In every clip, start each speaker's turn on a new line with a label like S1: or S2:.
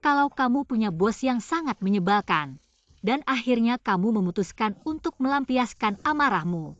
S1: Kalau kamu punya bos yang sangat menyebalkan, dan akhirnya kamu memutuskan untuk melampiaskan amarahmu.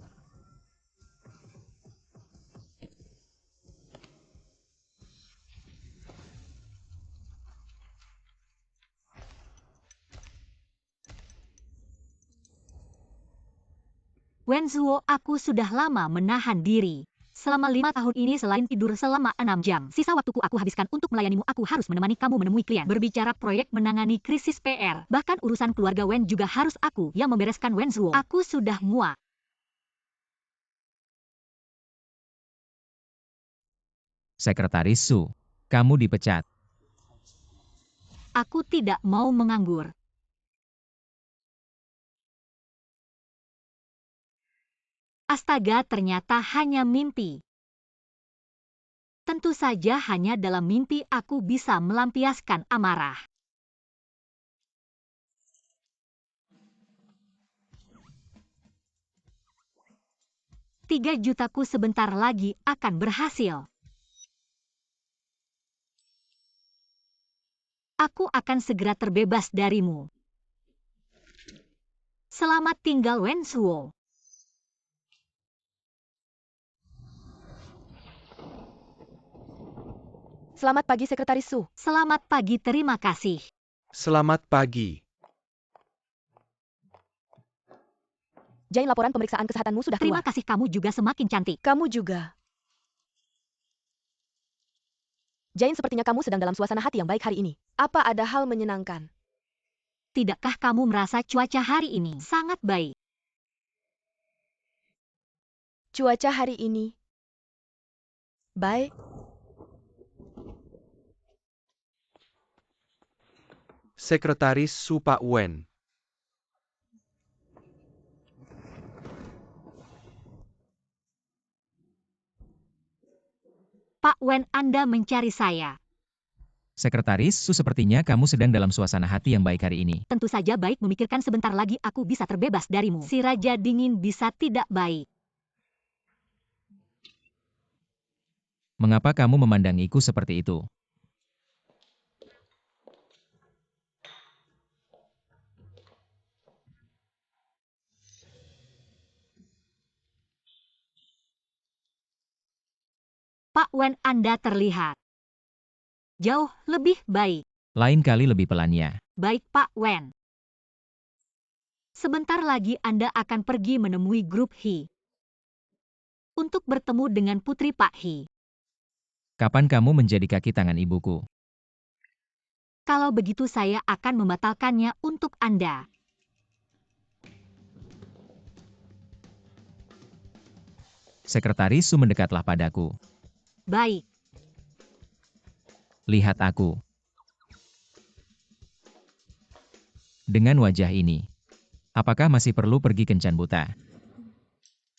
S1: Wenzuo, aku sudah lama menahan diri. Selama 5 tahun ini selain tidur selama 6 jam, sisa waktuku aku habiskan untuk melayanimu. Aku harus menemani kamu menemui klien, berbicara proyek, menangani krisis PR. Bahkan urusan keluarga Wen juga harus aku yang membereskan. Wenzuo, aku sudah muak.
S2: Sekretaris Su, kamu dipecat.
S1: Aku tidak mau menganggur. Astaga, ternyata hanya mimpi. Tentu saja hanya dalam mimpi aku bisa melampiaskan amarah. 3 jutaku sebentar lagi akan berhasil. Aku akan segera terbebas darimu. Selamat tinggal, Wenzuo.
S3: Selamat pagi, Sekretaris Su.
S1: Selamat pagi, terima kasih.
S4: Selamat pagi.
S3: Jane, laporan pemeriksaan kesehatanmu sudah
S1: Terima
S3: keluar.
S1: kasih, kamu juga semakin cantik.
S3: Kamu juga. Jane, sepertinya kamu sedang dalam suasana hati yang baik hari ini. Apa ada hal menyenangkan?
S1: Tidakkah kamu merasa cuaca hari ini sangat baik?
S3: Cuaca hari ini baik.
S4: Sekretaris Su, Pak Wen.
S1: Pak Wen, Anda mencari saya.
S2: Sekretaris Su, sepertinya kamu sedang dalam suasana hati yang baik hari ini.
S1: Tentu saja baik, memikirkan sebentar lagi aku bisa terbebas darimu. Si Raja Dingin bisa tidak baik.
S2: Mengapa kamu memandangiku seperti itu?
S1: Pak Wen, Anda terlihat jauh lebih baik.
S2: Lain kali lebih pelannya.
S1: Baik, Pak Wen. Sebentar lagi Anda akan pergi menemui grup He untuk bertemu dengan putri Pak He.
S2: Kapan kamu menjadi kaki tangan ibuku?
S1: Kalau begitu saya akan membatalkannya untuk Anda.
S2: Sekretaris Su, mendekatlah padaku.
S1: Baik.
S2: Lihat aku. Dengan wajah ini, apakah masih perlu pergi kencan buta?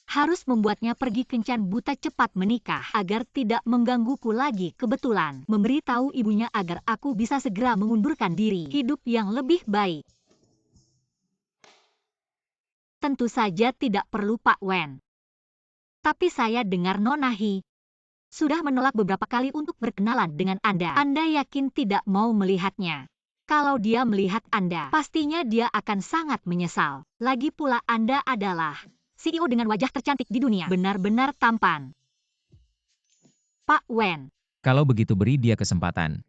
S1: Harus membuatnya pergi kencan buta cepat menikah agar tidak menggangguku lagi. Kebetulan memberitahu ibunya agar aku bisa segera mengundurkan diri. Hidup yang lebih baik. Tentu saja tidak perlu, Pak Wen. Tapi saya dengar Nona He sudah menolak beberapa kali untuk berkenalan dengan Anda. Anda yakin tidak mau melihatnya? Kalau dia melihat Anda, pastinya dia akan sangat menyesal. Lagi pula Anda adalah CEO dengan wajah tercantik di dunia. Benar-benar tampan. Pak Wen.
S2: Kalau begitu beri dia kesempatan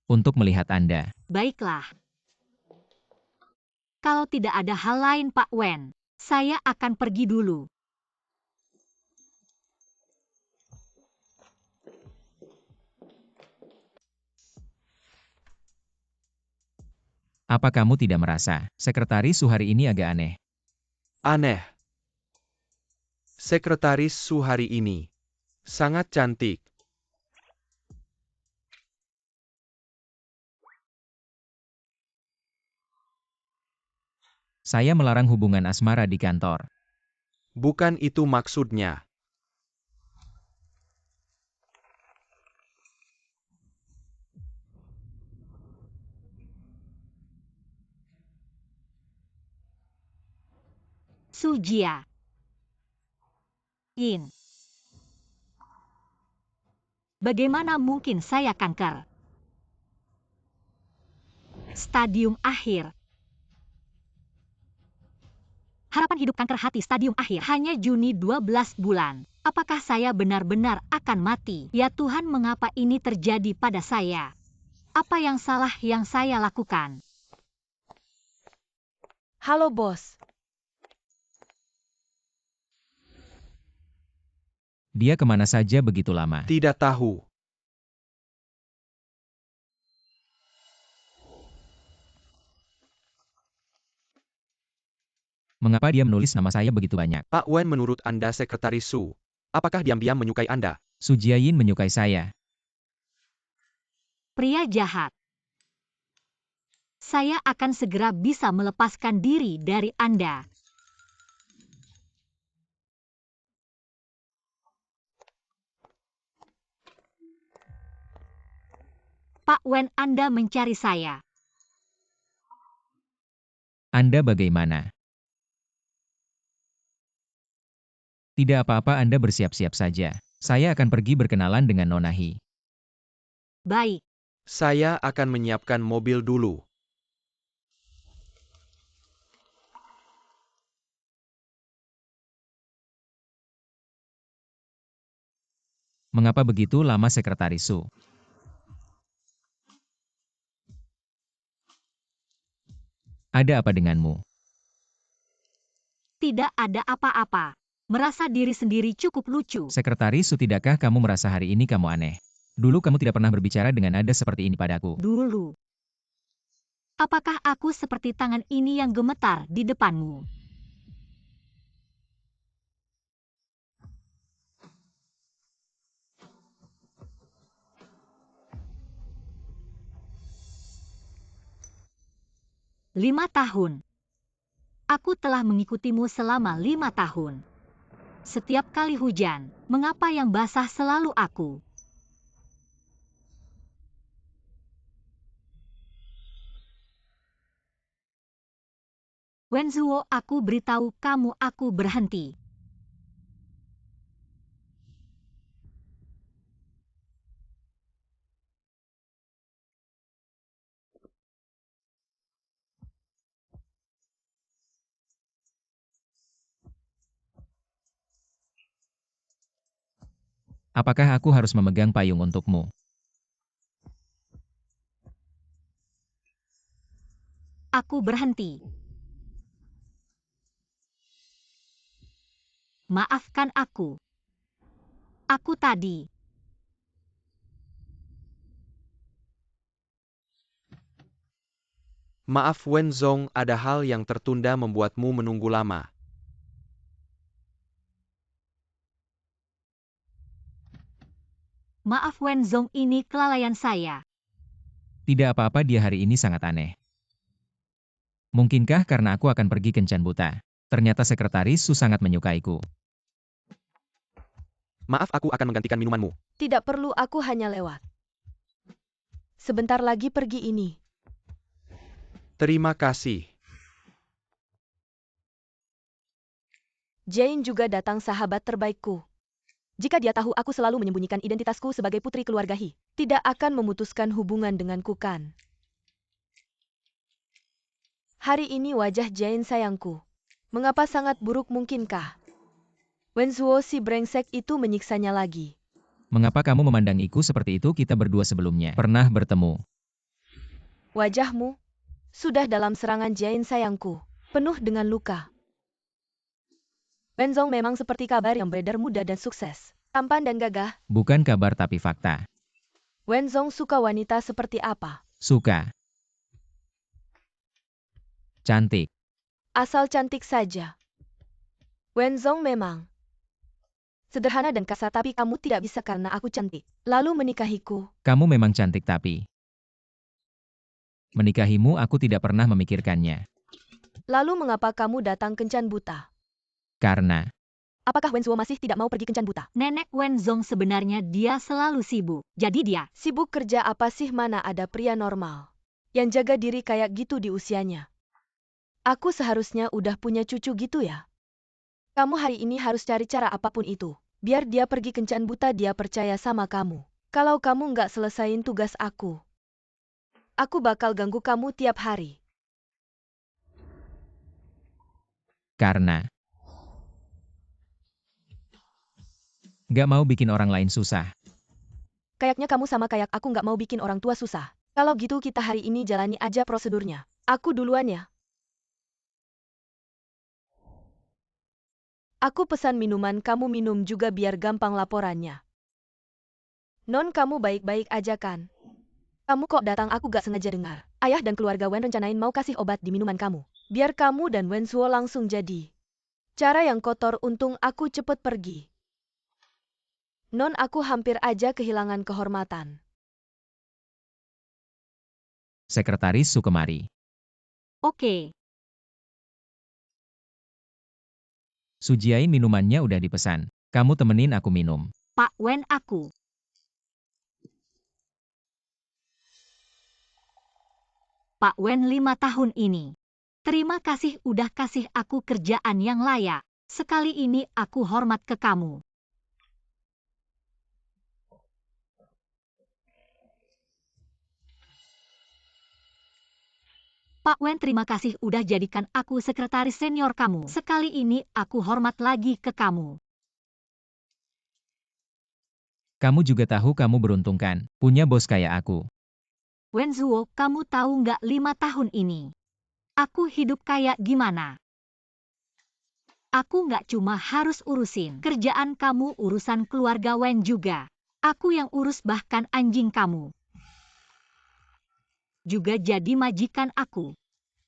S2: untuk melihat Anda.
S1: Baiklah. Kalau tidak ada hal lain, Pak Wen, saya akan pergi dulu.
S2: Apa kamu tidak merasa, Sekretaris Su hari ini agak aneh?
S4: Aneh. Sekretaris Su hari ini sangat cantik.
S2: Saya melarang hubungan asmara di kantor.
S4: Bukan itu maksudnya.
S1: Su Jia. Yin. Bagaimana mungkin saya kanker? Stadium akhir. Harapan hidup kanker hati stadium akhir. Hanya Juni 12 bulan. Apakah saya benar-benar akan mati? Ya Tuhan, mengapa ini terjadi pada saya? Apa yang salah yang saya lakukan?
S3: Halo bos.
S2: Dia kemana saja begitu lama?
S4: Tidak tahu.
S2: Mengapa dia menulis nama saya begitu banyak?
S4: Pak Wen, menurut Anda Sekretaris Su, apakah diam-diam menyukai Anda?
S2: Su Jiayin menyukai saya.
S1: Pria jahat. Saya akan segera bisa melepaskan diri dari Anda. Pak Wen, Anda mencari saya.
S2: Anda bagaimana? Tidak apa-apa, Anda bersiap-siap saja. Saya akan pergi berkenalan dengan Nona Hi.
S1: Baik.
S4: Saya akan menyiapkan mobil dulu.
S2: Mengapa begitu lama, Sekretaris Su? Ada apa denganmu?
S1: Tidak ada apa-apa. Merasa diri sendiri cukup lucu.
S2: Sekretaris Su, tidakkah kamu merasa hari ini kamu aneh? Dulu kamu tidak pernah berbicara dengan nada seperti ini padaku.
S1: Dulu. Apakah aku seperti tangan ini yang gemetar di depanmu? Lima tahun. Aku telah mengikutimu selama 5 tahun. Setiap kali hujan, mengapa yang basah selalu aku? Wenzuo, aku beritahu kamu aku berhenti.
S2: Apakah aku harus memegang payung untukmu?
S1: Aku berhenti. Maafkan aku. Aku tadi.
S4: Maaf Wenzong, ada hal yang tertunda membuatmu menunggu lama.
S1: Maaf Wenzong, ini kelalaian saya.
S2: Tidak apa-apa, dia hari ini sangat aneh. Mungkinkah karena aku akan pergi kencan buta? Ternyata Sekretaris Su sangat menyukaiku.
S4: Maaf, aku akan menggantikan minumanmu.
S3: Tidak perlu, aku hanya lewat. Sebentar lagi pergi ini.
S4: Terima kasih.
S3: Jane juga datang, sahabat terbaikku. Jika dia tahu aku selalu menyembunyikan identitasku sebagai putri keluarga Hi, tidak akan memutuskan hubungan denganku kan? Hari ini wajah Jane sayangku. Mengapa sangat buruk mungkinkah? Wenzuo si brengsek itu menyiksanya lagi.
S2: Mengapa kamu memandangiku seperti itu? Kita berdua sebelumnya pernah bertemu.
S3: Wajahmu sudah dalam serangan Jane sayangku, penuh dengan luka. Wenzong memang seperti kabar yang beredar, muda dan sukses, tampan dan gagah.
S2: Bukan kabar tapi fakta.
S3: Wenzong suka wanita seperti apa?
S2: Suka. Cantik.
S3: Asal cantik saja. Wenzong memang sederhana dan kasar, tapi kamu tidak bisa karena aku cantik, lalu menikahiku.
S2: Kamu memang cantik tapi menikahimu aku tidak pernah memikirkannya.
S3: Lalu mengapa kamu datang kencan buta?
S2: Karena
S3: Apakah Wenzuo masih tidak mau pergi kencan buta?
S1: Nenek Wenzong sebenarnya dia selalu sibuk. Jadi dia
S3: Sibuk kerja apa sih? Mana ada pria normal yang jaga diri kayak gitu di usianya? Aku seharusnya udah punya cucu gitu ya. Kamu hari ini harus cari cara apapun itu, biar dia pergi kencan buta. Dia percaya sama kamu. Kalau kamu nggak selesain tugas aku, Aku bakal ganggu kamu tiap hari.
S2: Karena gak mau bikin orang lain susah.
S3: Kayaknya kamu sama kayak aku nggak mau bikin orang tua susah. Kalau gitu kita hari ini jalani aja prosedurnya. Aku duluan ya. Aku pesan minuman, kamu minum juga biar gampang laporannya. Non, kamu baik-baik aja kan? Kamu kok datang, aku gak sengaja dengar. Ayah dan keluarga Wen rencanain mau kasih obat di minuman kamu. Biar kamu dan Wen Suo langsung jadi. Cara yang kotor, untung aku cepet pergi. Non, aku hampir aja kehilangan kehormatan.
S2: Sekretaris Sukemari.
S1: Oke,
S2: Sujiain minumannya udah dipesan. Kamu temenin aku minum.
S1: Pak Wen aku. Pak Wen 5 tahun ini. Terima kasih udah kasih aku kerjaan yang layak. Sekali ini aku hormat ke kamu. Pak Wen, terima kasih udah jadikan aku sekretaris senior kamu. Sekali ini aku hormat lagi ke kamu.
S2: Kamu juga tahu kamu beruntung kan, punya bos kayak aku.
S1: Wen Zuo, kamu tahu nggak 5 tahun ini? Aku hidup kayak gimana? Aku nggak cuma harus urusin kerjaan kamu, urusan keluarga Wen juga. Aku yang urus bahkan anjing kamu. Juga jadi majikan aku.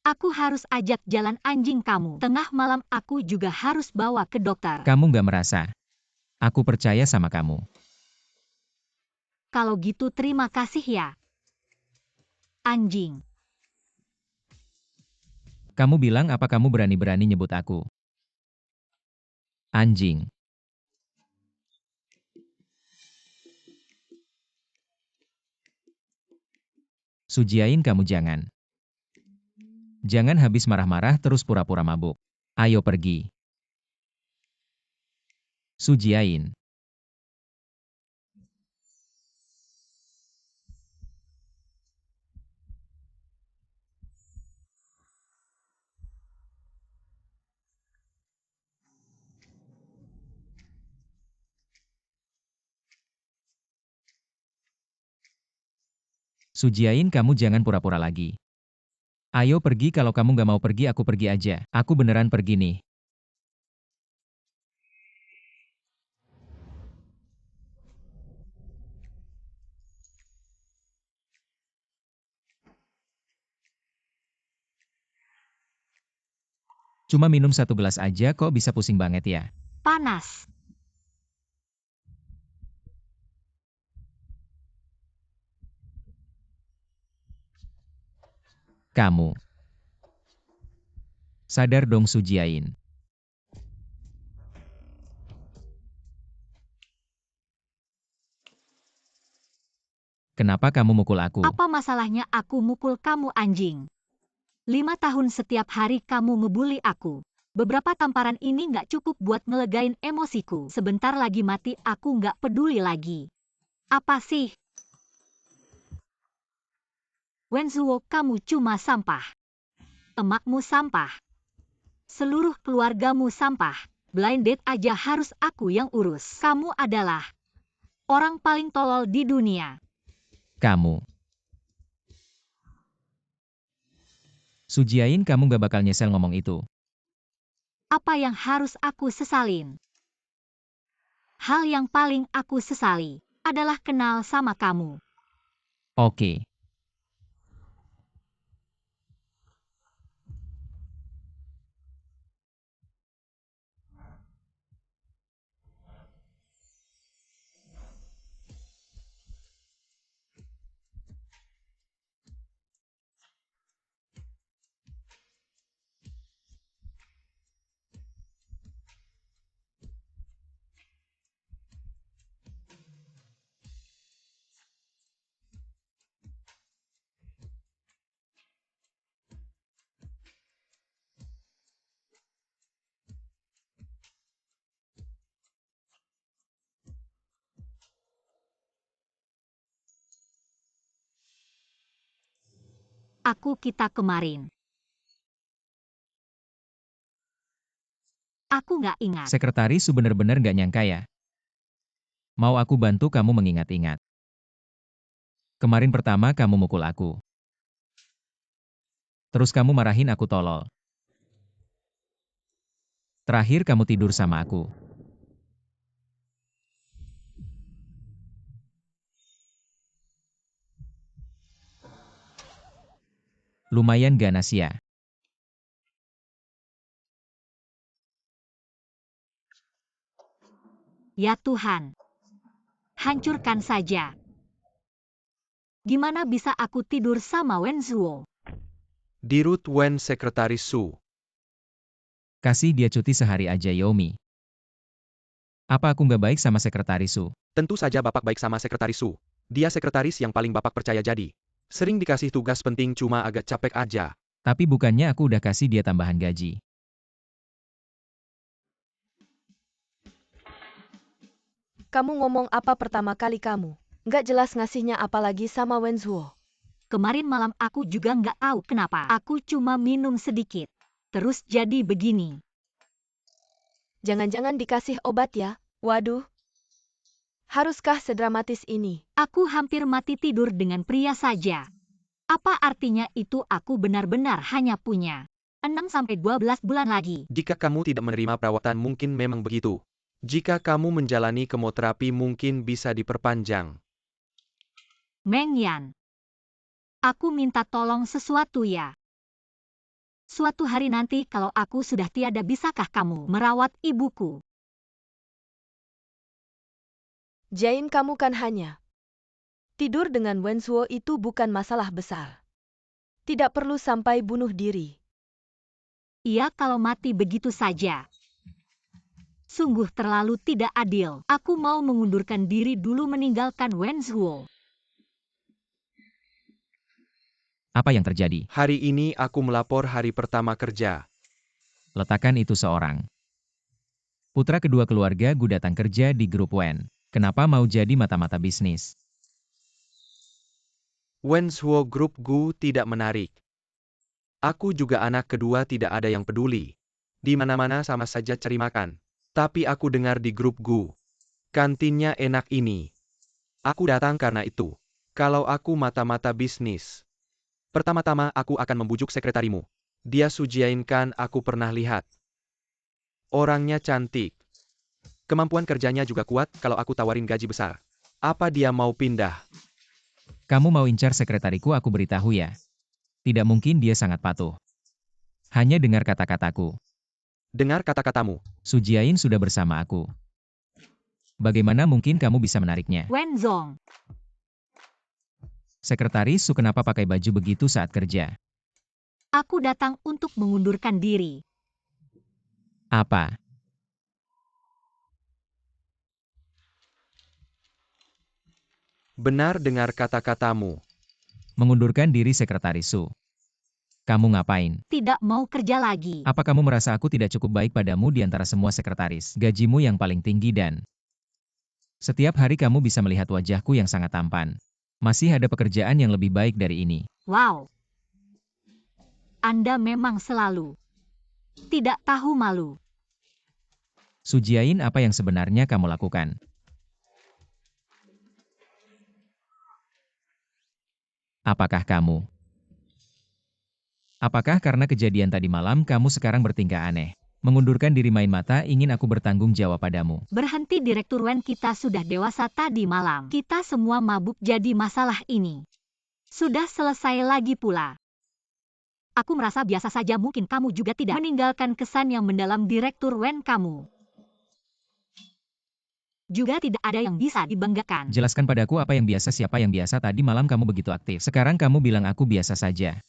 S1: Aku harus ajak jalan anjing kamu. Tengah malam aku juga harus bawa ke dokter.
S2: Kamu nggak merasa? Aku percaya sama kamu.
S1: Kalau gitu terima kasih ya. Anjing.
S2: Kamu bilang apa kamu berani-berani nyebut aku? Anjing. Sujiain, kamu jangan. Jangan habis marah-marah terus pura-pura mabuk. Ayo pergi. Sujiain. Sujiain, kamu jangan pura-pura lagi. Ayo pergi, kalau kamu nggak mau pergi aku pergi aja. Aku beneran pergi nih. Cuma minum 1 gelas aja kok bisa pusing banget ya.
S1: Panas.
S2: Kamu. Sadar dong Sujiain. Kenapa kamu mukul aku?
S1: Apa masalahnya aku mukul kamu, anjing? 5 tahun setiap hari kamu ngebully aku. Beberapa tamparan ini nggak cukup buat ngelegain emosiku. Sebentar lagi mati aku nggak peduli lagi. Apa sih? Wenzuo, kamu cuma sampah. Emakmu sampah. Seluruh keluargamu sampah. Blind date aja harus aku yang urus. Kamu adalah orang paling tolol di dunia.
S2: Kamu. Sujiain, kamu gak bakal nyesel ngomong itu.
S1: Apa yang harus aku sesalin? Hal yang paling aku sesali adalah kenal sama kamu.
S2: Oke.
S1: aku kita kemarin? Aku nggak ingat.
S2: Sekretaris Su bener-bener nggak nyangka ya. Mau aku bantu kamu mengingat-ingat. Kemarin pertama kamu mukul aku. Terus kamu marahin aku tolol. Terakhir kamu tidur sama aku. Lumayan ganas ya.
S1: Ya Tuhan. Hancurkan saja. Gimana bisa aku tidur sama Wen Zhuo?
S4: Dirut Wen Sekretaris Su.
S2: Kasih dia cuti sehari aja Yomi. Apa aku nggak baik sama Sekretaris Su?
S4: Tentu saja Bapak baik sama Sekretaris Su. Dia sekretaris yang paling Bapak percaya jadi. Sering dikasih tugas penting cuma agak capek aja.
S2: Tapi bukannya aku udah kasih dia tambahan gaji.
S3: Kamu ngomong apa pertama kali kamu? Nggak jelas ngasihnya apalagi sama Wen Zhuo.
S1: Kemarin malam aku juga nggak tahu kenapa. Aku cuma minum sedikit. Terus jadi begini.
S3: Jangan-jangan dikasih obat ya? Waduh. Haruskah sedramatis ini?
S1: Aku hampir mati tidur dengan pria saja. Apa artinya itu aku benar-benar hanya punya 6-12 bulan lagi?
S4: Jika kamu tidak menerima perawatan mungkin memang begitu. Jika kamu menjalani kemoterapi mungkin bisa diperpanjang.
S1: Meng Yan. Aku minta tolong sesuatu ya. Suatu hari nanti kalau aku sudah tiada, bisakah kamu merawat ibuku?
S3: Jain, kamu kan hanya tidur dengan Wen Zhuo, itu bukan masalah besar. Tidak perlu sampai bunuh diri.
S1: Iya, kalau mati begitu saja. Sungguh terlalu tidak adil. Aku mau mengundurkan diri dulu meninggalkan Wen Zhuo.
S2: Apa yang terjadi?
S4: Hari ini aku melapor hari pertama kerja.
S2: Letakkan itu seorang. Putra kedua keluarga Gu datang kerja di grup Wen. Kenapa mau jadi mata-mata bisnis?
S4: Wen Zhuo Group Gu tidak menarik. Aku juga anak kedua, tidak ada yang peduli. Di mana-mana sama saja cari makan. Tapi aku dengar di grup Gu. Kantinnya enak ini. Aku datang karena itu. Kalau aku mata-mata bisnis. Pertama-tama aku akan membujuk sekretarimu. Dia Su Jiain kan aku pernah lihat. Orangnya cantik. Kemampuan kerjanya juga kuat. Kalau aku tawarin gaji besar. Apa dia mau pindah?
S2: Kamu mau incar sekretariku, aku beritahu ya. Tidak mungkin, dia sangat patuh. Hanya dengar kata-kataku.
S4: Dengar kata-katamu.
S2: Su Jiain sudah bersama aku. Bagaimana mungkin kamu bisa menariknya?
S1: Wen Zong.
S2: Sekretaris Su kenapa pakai baju begitu saat kerja?
S1: Aku datang untuk mengundurkan diri.
S2: Apa?
S4: Benar dengar kata-katamu.
S2: Mengundurkan diri Sekretaris Su. Kamu ngapain?
S1: Tidak mau kerja lagi.
S2: Apa kamu merasa aku tidak cukup baik padamu di antara semua sekretaris? Gajimu yang paling tinggi dan setiap hari kamu bisa melihat wajahku yang sangat tampan. Masih ada pekerjaan yang lebih baik dari ini.
S1: Wow. Anda memang selalu tidak tahu malu.
S2: Su Jiain, apa yang sebenarnya kamu lakukan? Apakah karena kejadian tadi malam kamu sekarang bertingkah aneh? Mengundurkan diri main mata, ingin aku bertanggung jawab padamu.
S1: Berhenti, Direktur Wen, kita sudah dewasa tadi malam. Kita semua mabuk jadi masalah ini. Sudah selesai lagi pula. Aku merasa biasa saja, mungkin kamu juga tidak meninggalkan kesan yang mendalam Direktur Wen kamu. Juga tidak ada yang bisa dibanggakan.
S2: Jelaskan padaku apa yang biasa, siapa yang biasa. Tadi malam kamu begitu aktif. Sekarang kamu bilang aku biasa saja.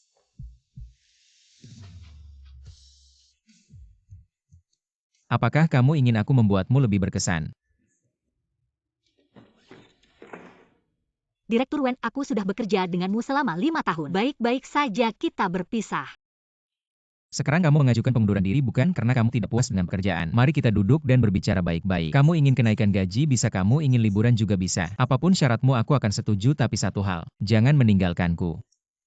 S2: Apakah kamu ingin aku membuatmu lebih berkesan?
S1: Direktur Wen, aku sudah bekerja denganmu selama 5 tahun. Baik-baik saja kita berpisah.
S2: Sekarang kamu mengajukan pengunduran diri bukan karena kamu tidak puas dengan pekerjaan. Mari kita duduk dan berbicara baik-baik. Kamu ingin kenaikan gaji bisa, kamu ingin liburan juga bisa. Apapun syaratmu aku akan setuju, tapi satu hal, jangan meninggalkanku.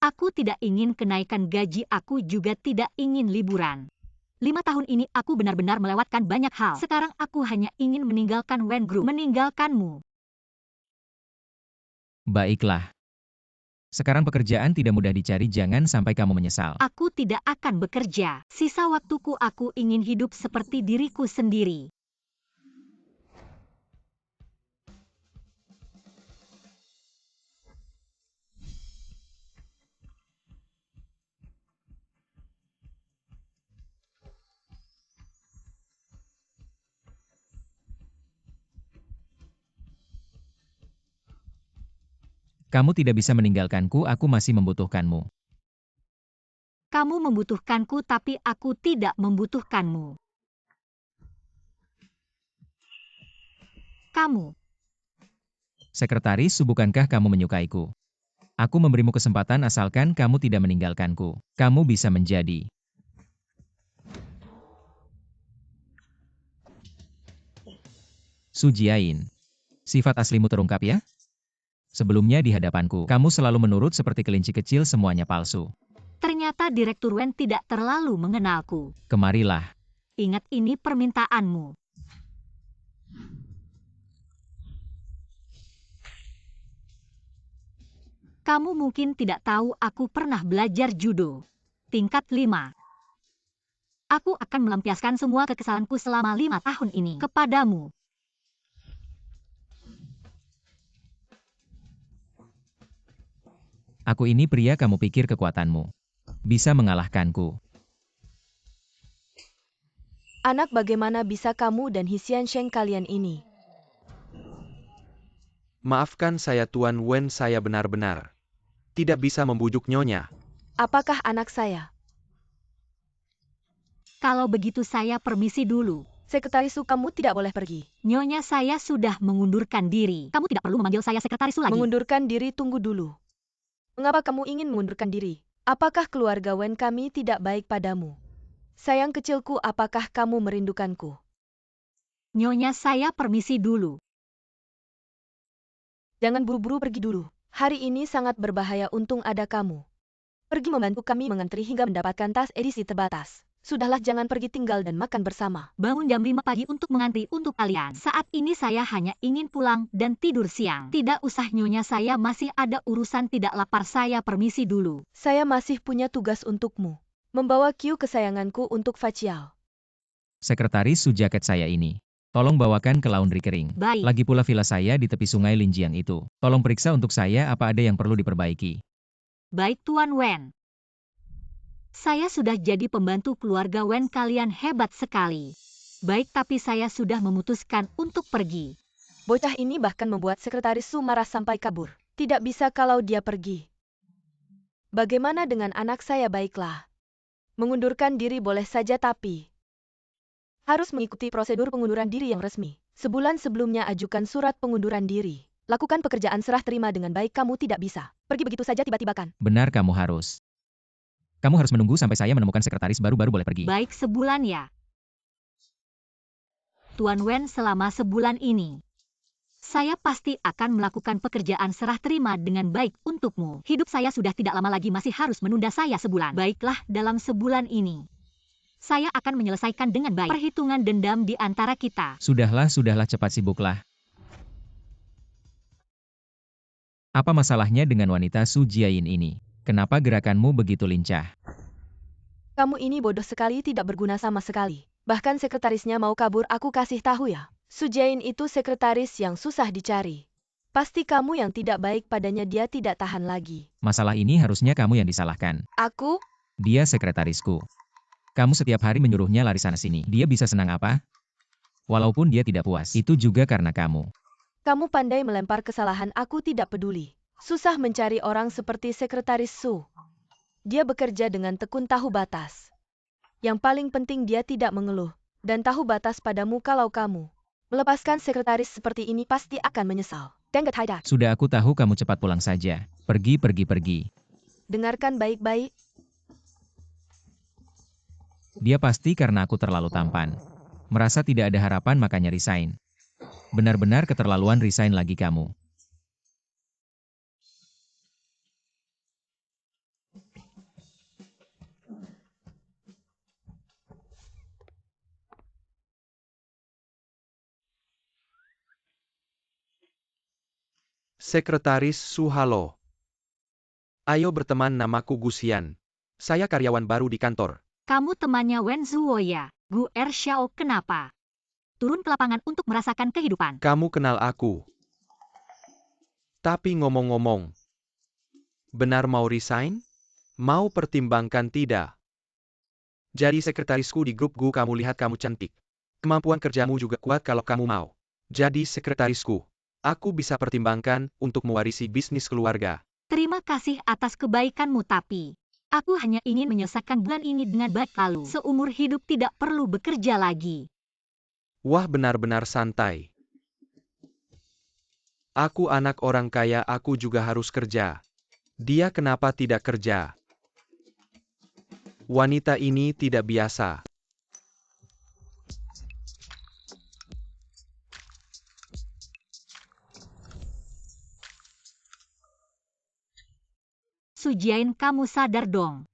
S1: Aku tidak ingin kenaikan gaji, aku juga tidak ingin liburan. 5 tahun ini aku benar-benar melewatkan banyak hal. Sekarang aku hanya ingin meninggalkan Wen Group, meninggalkanmu.
S2: Baiklah. Sekarang pekerjaan tidak mudah dicari, jangan sampai kamu menyesal.
S1: Aku tidak akan bekerja. Sisa waktuku aku ingin hidup seperti diriku sendiri.
S2: Kamu tidak bisa meninggalkanku, aku masih membutuhkanmu.
S1: Kamu membutuhkanku tapi aku tidak membutuhkanmu. Kamu.
S2: Sekretaris Su, bukankah kamu menyukaiku? Aku memberimu kesempatan asalkan kamu tidak meninggalkanku. Kamu bisa menjadi Su Jiain. Sifat aslimu terungkap ya? Sebelumnya di hadapanku, kamu selalu menurut seperti kelinci kecil, semuanya palsu.
S1: Ternyata Direktur Wen tidak terlalu mengenalku.
S2: Kemarilah.
S1: Ingat, ini permintaanmu. Kamu mungkin tidak tahu aku pernah belajar judo. Tingkat 5. Aku akan melampiaskan semua kekesalanku selama 5 tahun ini kepadamu.
S2: Aku ini pria, kamu pikir kekuatanmu bisa mengalahkanku?
S3: Anak, bagaimana bisa kamu dan Hisian Sheng kalian ini?
S4: Maafkan saya Tuan Wen, saya benar-benar tidak bisa membujuk Nyonya.
S3: Apakah anak saya?
S1: Kalau begitu saya permisi dulu.
S3: Sekretaris Su, kamu tidak boleh pergi.
S1: Nyonya, saya sudah mengundurkan diri. Kamu tidak perlu memanggil saya Sekretaris Su lagi.
S3: Mengundurkan diri, tunggu dulu. Mengapa kamu ingin mengundurkan diri? Apakah keluarga Wen kami tidak baik padamu? Sayang kecilku, apakah kamu merindukanku?
S1: Nyonya, saya permisi dulu.
S3: Jangan buru-buru pergi dulu. Hari ini sangat berbahaya, untung ada kamu. Pergi membantu kami mengantri hingga mendapatkan tas edisi terbatas. Sudahlah, jangan pergi, tinggal dan makan bersama.
S1: Bangun jam 5 pagi untuk mengantri untuk kalian. Saat ini saya hanya ingin pulang dan tidur siang. Tidak usah Nyonya, saya masih ada urusan, tidak lapar, saya permisi dulu.
S3: Saya masih punya tugas untukmu. Membawa Q kesayanganku untuk facial.
S2: Sekretaris Su, jaket saya ini tolong bawakan ke laundry kering.
S1: Baik.
S2: Lagi pula villa saya di tepi sungai Linjiang itu. Tolong periksa untuk saya apa ada yang perlu diperbaiki.
S1: Baik Tuan Wen. Saya sudah jadi pembantu keluarga Wen, kalian hebat sekali. Baik, tapi saya sudah memutuskan untuk pergi.
S3: Bocah ini bahkan membuat Sekretaris Su marah sampai kabur. Tidak bisa kalau dia pergi. Bagaimana dengan anak saya? Baiklah. Mengundurkan diri boleh saja, tapi harus mengikuti prosedur pengunduran diri yang resmi. Sebulan sebelumnya ajukan surat pengunduran diri. Lakukan pekerjaan serah terima dengan baik, kamu tidak bisa pergi begitu saja tiba-tiba kan?
S2: Benar, kamu harus menunggu sampai saya menemukan sekretaris baru boleh pergi.
S1: Baik, sebulan ya. Tuan Wen, selama sebulan ini, saya pasti akan melakukan pekerjaan serah terima dengan baik untukmu. Hidup saya sudah tidak lama lagi, masih harus menunda saya sebulan. Baiklah, dalam sebulan ini, saya akan menyelesaikan dengan baik perhitungan dendam di antara kita.
S2: Sudahlah, cepat sibuklah. Apa masalahnya dengan wanita Su Jiain ini? Kenapa gerakanmu begitu lincah?
S3: Kamu ini bodoh sekali, tidak berguna sama sekali. Bahkan sekretarisnya mau kabur, aku kasih tahu ya. Su Jiain itu sekretaris yang susah dicari. Pasti kamu yang tidak baik padanya, dia tidak tahan lagi.
S2: Masalah ini harusnya kamu yang disalahkan.
S3: Aku?
S2: Dia sekretarisku. Kamu setiap hari menyuruhnya lari sana-sini. Dia bisa senang apa? Walaupun dia tidak puas, itu juga karena kamu.
S3: Kamu pandai melempar kesalahan, aku tidak peduli. Susah mencari orang seperti Sekretaris Su. Dia bekerja dengan tekun, tahu batas. Yang paling penting dia tidak mengeluh, dan tahu batas padamu. Kalau kamu melepaskan sekretaris seperti ini pasti akan menyesal. Dengar tidak?
S2: Sudah, aku tahu, kamu cepat pulang saja. Pergi.
S3: Dengarkan baik-baik.
S2: Dia pasti karena aku terlalu tampan. Merasa tidak ada harapan makanya resign. Benar-benar keterlaluan resign lagi kamu.
S4: Sekretaris Su, halo. Ayo berteman, namaku Gusian. Saya karyawan baru di kantor.
S1: Kamu temannya Wen Zuo ya? Gu Er Xiao, kenapa? Turun ke lapangan untuk merasakan kehidupan.
S4: Kamu kenal aku. Tapi ngomong-ngomong, benar mau resign? Mau pertimbangkan tidak? Jadi sekretarisku di grup Gu, kamu lihat kamu cantik. Kemampuan kerjamu juga kuat kalau kamu mau. Jadi sekretarisku. Aku bisa pertimbangkan untuk mewarisi bisnis keluarga.
S1: Terima kasih atas kebaikanmu, tapi aku hanya ingin menyelesaikan bulan ini dengan baik, lalu seumur hidup tidak perlu bekerja lagi.
S4: Wah, benar-benar santai. Aku anak orang kaya, aku juga harus kerja. Dia kenapa tidak kerja? Wanita ini tidak biasa.
S1: Su Jian, kamu sadar dong.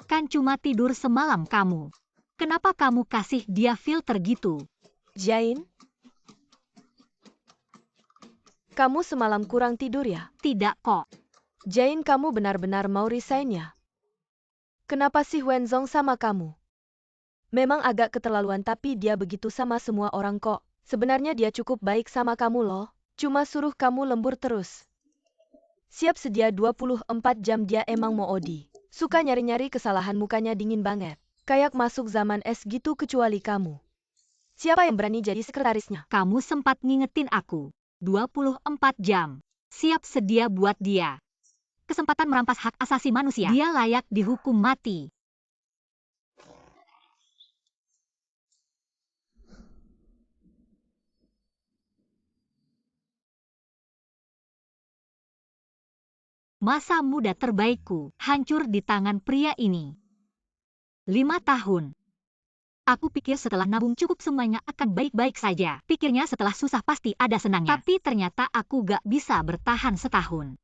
S1: Kan cuma tidur semalam kamu. Kenapa kamu kasih dia filter gitu?
S3: Jain? Kamu semalam kurang tidur ya?
S1: Tidak kok.
S3: Jain, kamu benar-benar mau resign ya? Kenapa sih Wenzong sama kamu? Memang agak keterlaluan, tapi dia begitu sama semua orang kok. Sebenarnya dia cukup baik sama kamu loh. Cuma suruh kamu lembur terus. Siap sedia 24 jam, dia emang mau OD. Suka nyari-nyari kesalahan, mukanya dingin banget. Kayak masuk zaman es gitu, kecuali kamu. Siapa yang berani jadi sekretarisnya?
S1: Kamu sempat ngingetin aku. 24 jam. Siap sedia buat dia. Kesempatan merampas hak asasi manusia. Dia layak dihukum mati. Masa muda terbaikku hancur di tangan pria ini. 5 tahun. Aku pikir setelah nabung cukup semuanya akan baik-baik saja. Pikirnya setelah susah pasti ada senangnya. Tapi ternyata aku gak bisa bertahan setahun.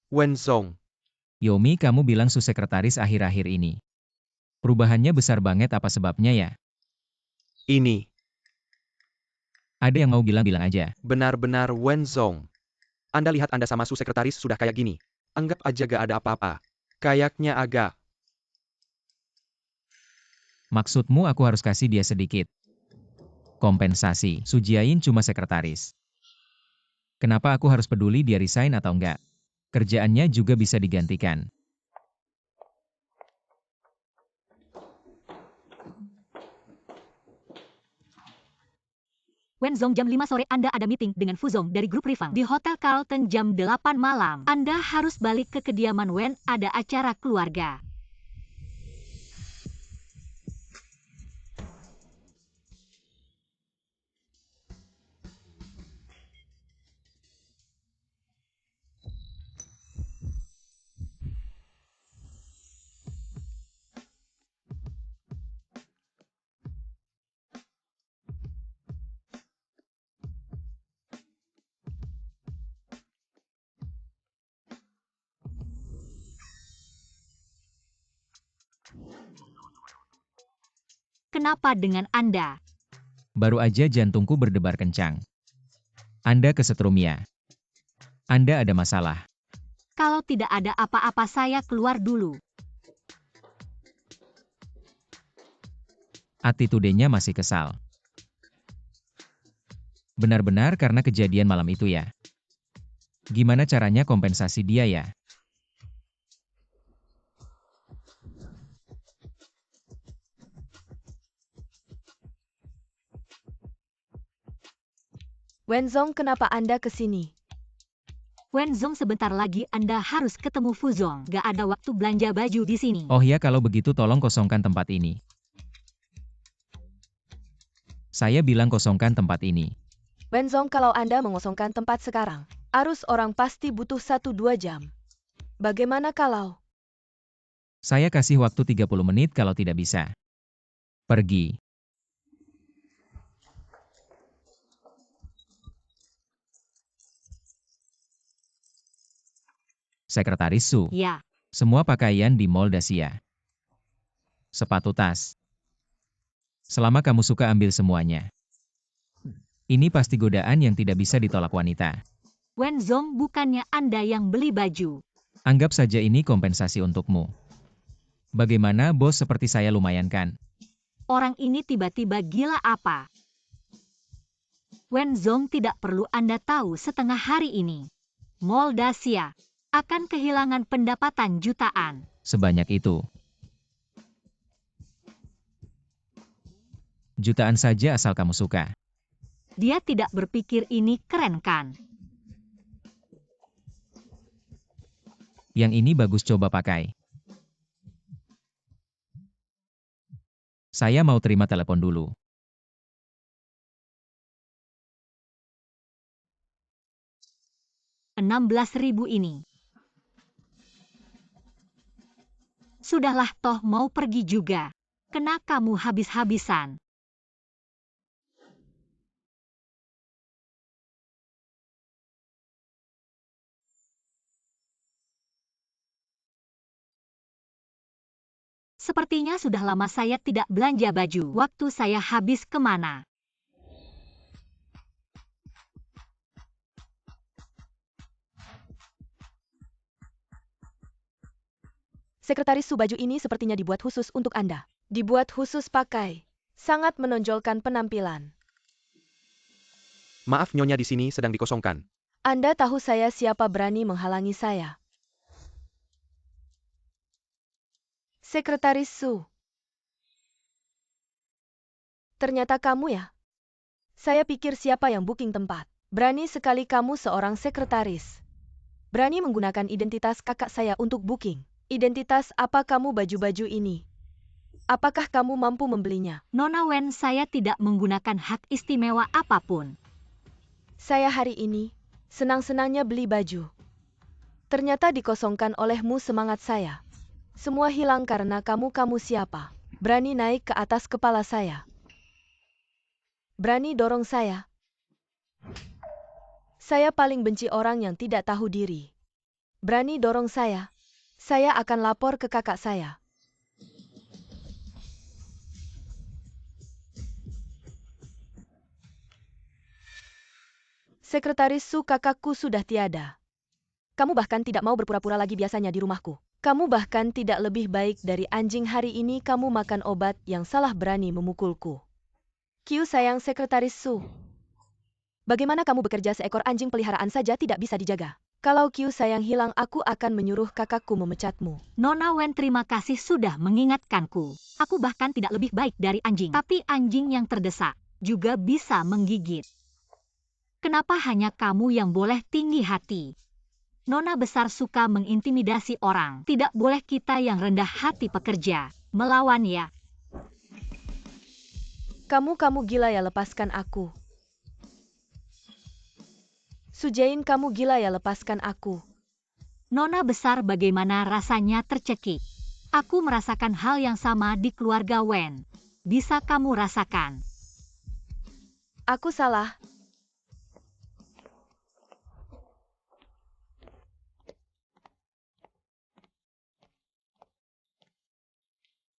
S4: Wenzong.
S2: Yomi, kamu bilang Su sekretaris akhir-akhir ini. Perubahannya besar banget, apa sebabnya ya?
S4: Ini.
S2: Ada yang mau bilang-bilang aja.
S4: Benar-benar Wenzong. Anda lihat Anda sama Su sekretaris sudah kayak gini. Anggap aja gak ada apa-apa. Kayaknya agak.
S2: Maksudmu aku harus kasih dia sedikit kompensasi. Su Jiain cuma sekretaris. Kenapa aku harus peduli dia resign atau enggak? Kerjaannya juga bisa digantikan.
S1: Wenzong, jam 5 sore Anda ada meeting dengan Fuzong dari grup Rifang di Hotel Carlton jam 8 malam. Anda harus balik ke kediaman Wen, ada acara keluarga. Kenapa dengan Anda?
S2: Baru aja jantungku berdebar kencang. Anda kesetrum ya? Anda ada masalah?
S1: Kalau tidak ada apa-apa saya keluar dulu.
S2: Attitude-nya masih kesal. Benar-benar karena kejadian malam itu ya? Gimana caranya kompensasi dia ya?
S3: Wenzong, kenapa Anda ke sini?
S1: Wenzong, sebentar lagi Anda harus ketemu Fuzong. Gak ada waktu belanja baju di sini.
S2: Oh ya, kalau begitu tolong kosongkan tempat ini. Saya bilang kosongkan tempat ini.
S3: Wenzong, kalau Anda mengosongkan tempat sekarang, arus orang pasti butuh 1-2 jam. Bagaimana kalau?
S2: Saya kasih waktu 30 menit kalau tidak bisa. Pergi. Sekretaris Su.
S1: Ya,
S2: Semua pakaian di Mall Dacia. Sepatu tas. Selama kamu suka ambil semuanya. Ini pasti godaan yang tidak bisa ditolak wanita.
S1: Wen Zong, bukannya Anda yang beli baju.
S2: Anggap saja ini kompensasi untukmu. Bagaimana bos, seperti saya lumayan kan?
S1: Orang ini tiba-tiba gila apa? Wen Zong, tidak perlu Anda tahu, setengah hari ini Mall Dacia akan kehilangan pendapatan jutaan.
S2: Sebanyak itu. Jutaan saja asal kamu suka.
S1: Dia tidak berpikir ini keren kan?
S2: Yang ini bagus, coba pakai. Saya mau terima telepon dulu.
S1: $16.000 ini. Sudahlah, toh mau pergi juga. Kena kamu habis-habisan. Sepertinya sudah lama saya tidak belanja baju. Waktu saya habis kemana?
S3: Sekretaris Su, baju ini sepertinya dibuat khusus untuk Anda. Dibuat khusus pakai. Sangat menonjolkan penampilan.
S4: Maaf Nyonya, di sini sedang dikosongkan.
S3: Anda tahu saya siapa berani menghalangi saya? Sekretaris Su. Ternyata kamu ya? Saya pikir siapa yang booking tempat. Berani sekali kamu seorang sekretaris. Berani menggunakan identitas kakak saya untuk booking. Identitas apa kamu baju-baju ini? Apakah kamu mampu membelinya?
S1: Nona Wen, saya tidak menggunakan hak istimewa apapun.
S3: Saya hari ini senang-senangnya beli baju. Ternyata dikosongkan olehmu semangat saya. Semua hilang karena kamu siapa? Berani naik ke atas kepala saya. Berani dorong saya. Saya paling benci orang yang tidak tahu diri. Berani dorong saya. Saya akan lapor ke kakak saya. Sekretaris Su, kakakku sudah tiada. Kamu bahkan tidak mau berpura-pura lagi biasanya di rumahku. Kamu bahkan tidak lebih baik dari anjing. Hari ini kamu makan obat yang salah, berani memukulku. Kiu sayang Sekretaris Su. Bagaimana kamu bekerja seekor anjing peliharaan saja tidak bisa dijaga? Kalau Kiu sayang hilang, aku akan menyuruh kakakku memecatmu.
S1: Nona Wen, terima kasih sudah mengingatkanku. Aku bahkan tidak lebih baik dari anjing. Tapi anjing yang terdesak juga bisa menggigit. Kenapa hanya kamu yang boleh tinggi hati? Nona besar suka mengintimidasi orang. Tidak boleh kita yang rendah hati pekerja melawan ya.
S3: Kamu gila ya, lepaskan aku. Sujain, kamu gila ya, lepaskan aku.
S1: Nona besar, bagaimana rasanya tercekik? Aku merasakan hal yang sama di keluarga Wen. Bisa kamu rasakan?
S3: Aku salah.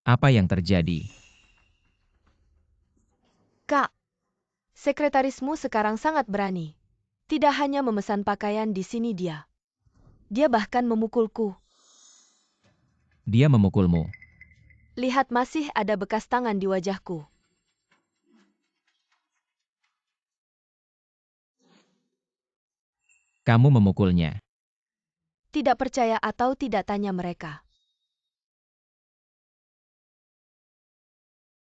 S2: Apa yang terjadi?
S3: Kak, sekretarismu sekarang sangat berani. Tidak hanya memesan pakaian di sini dia. Dia bahkan memukulku.
S2: Dia memukulmu.
S3: Lihat, masih ada bekas tangan di wajahku.
S2: Kamu memukulnya.
S3: Tidak percaya atau tidak, tanya mereka.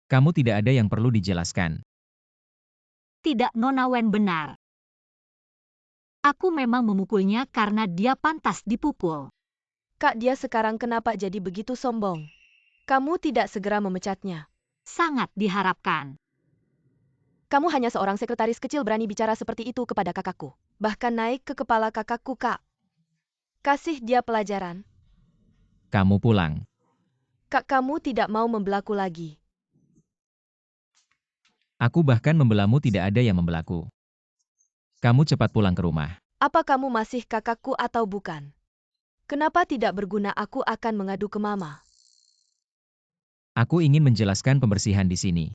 S2: Kamu tidak ada yang perlu dijelaskan.
S1: Tidak, Nona Wen benar. Aku memang memukulnya karena dia pantas dipukul.
S3: Kak, dia sekarang kenapa jadi begitu sombong? Kamu tidak segera memecatnya.
S1: Sangat diharapkan.
S3: Kamu hanya seorang sekretaris kecil berani bicara seperti itu kepada kakakku. Bahkan naik ke kepala kakakku, Kak. Kasih dia pelajaran.
S2: Kamu pulang.
S3: Kak, kamu tidak mau membelaku lagi.
S2: Aku bahkan membelamu, tidak ada yang membelaku. Kamu cepat pulang ke rumah.
S3: Apa kamu masih kakakku atau bukan? Kenapa tidak berguna? Aku akan mengadu ke Mama.
S2: Aku ingin menjelaskan pembersihan di sini.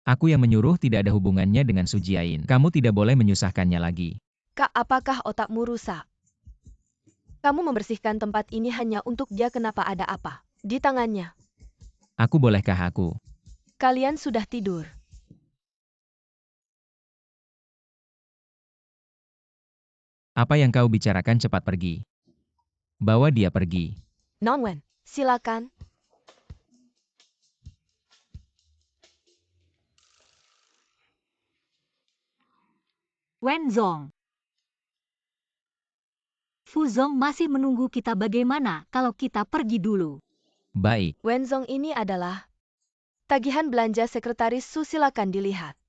S2: Aku yang menyuruh, tidak ada hubungannya dengan Su Jiayin. Kamu tidak boleh menyusahkannya lagi.
S3: Kak, apakah otakmu rusak? Kamu membersihkan tempat ini hanya untuk dia. Kenapa? Ada apa di tangannya?
S2: Bolehkah aku?
S3: Kalian sudah tidur.
S2: Apa yang kau bicarakan? Cepat pergi. Bawa dia pergi.
S3: Non-Wen, silakan.
S1: Wenzong. Fuzong masih menunggu kita. Bagaimana kalau kita pergi dulu?
S2: Baik.
S3: Wenzong, ini adalah tagihan belanja Sekretaris Su. Silakan dilihat.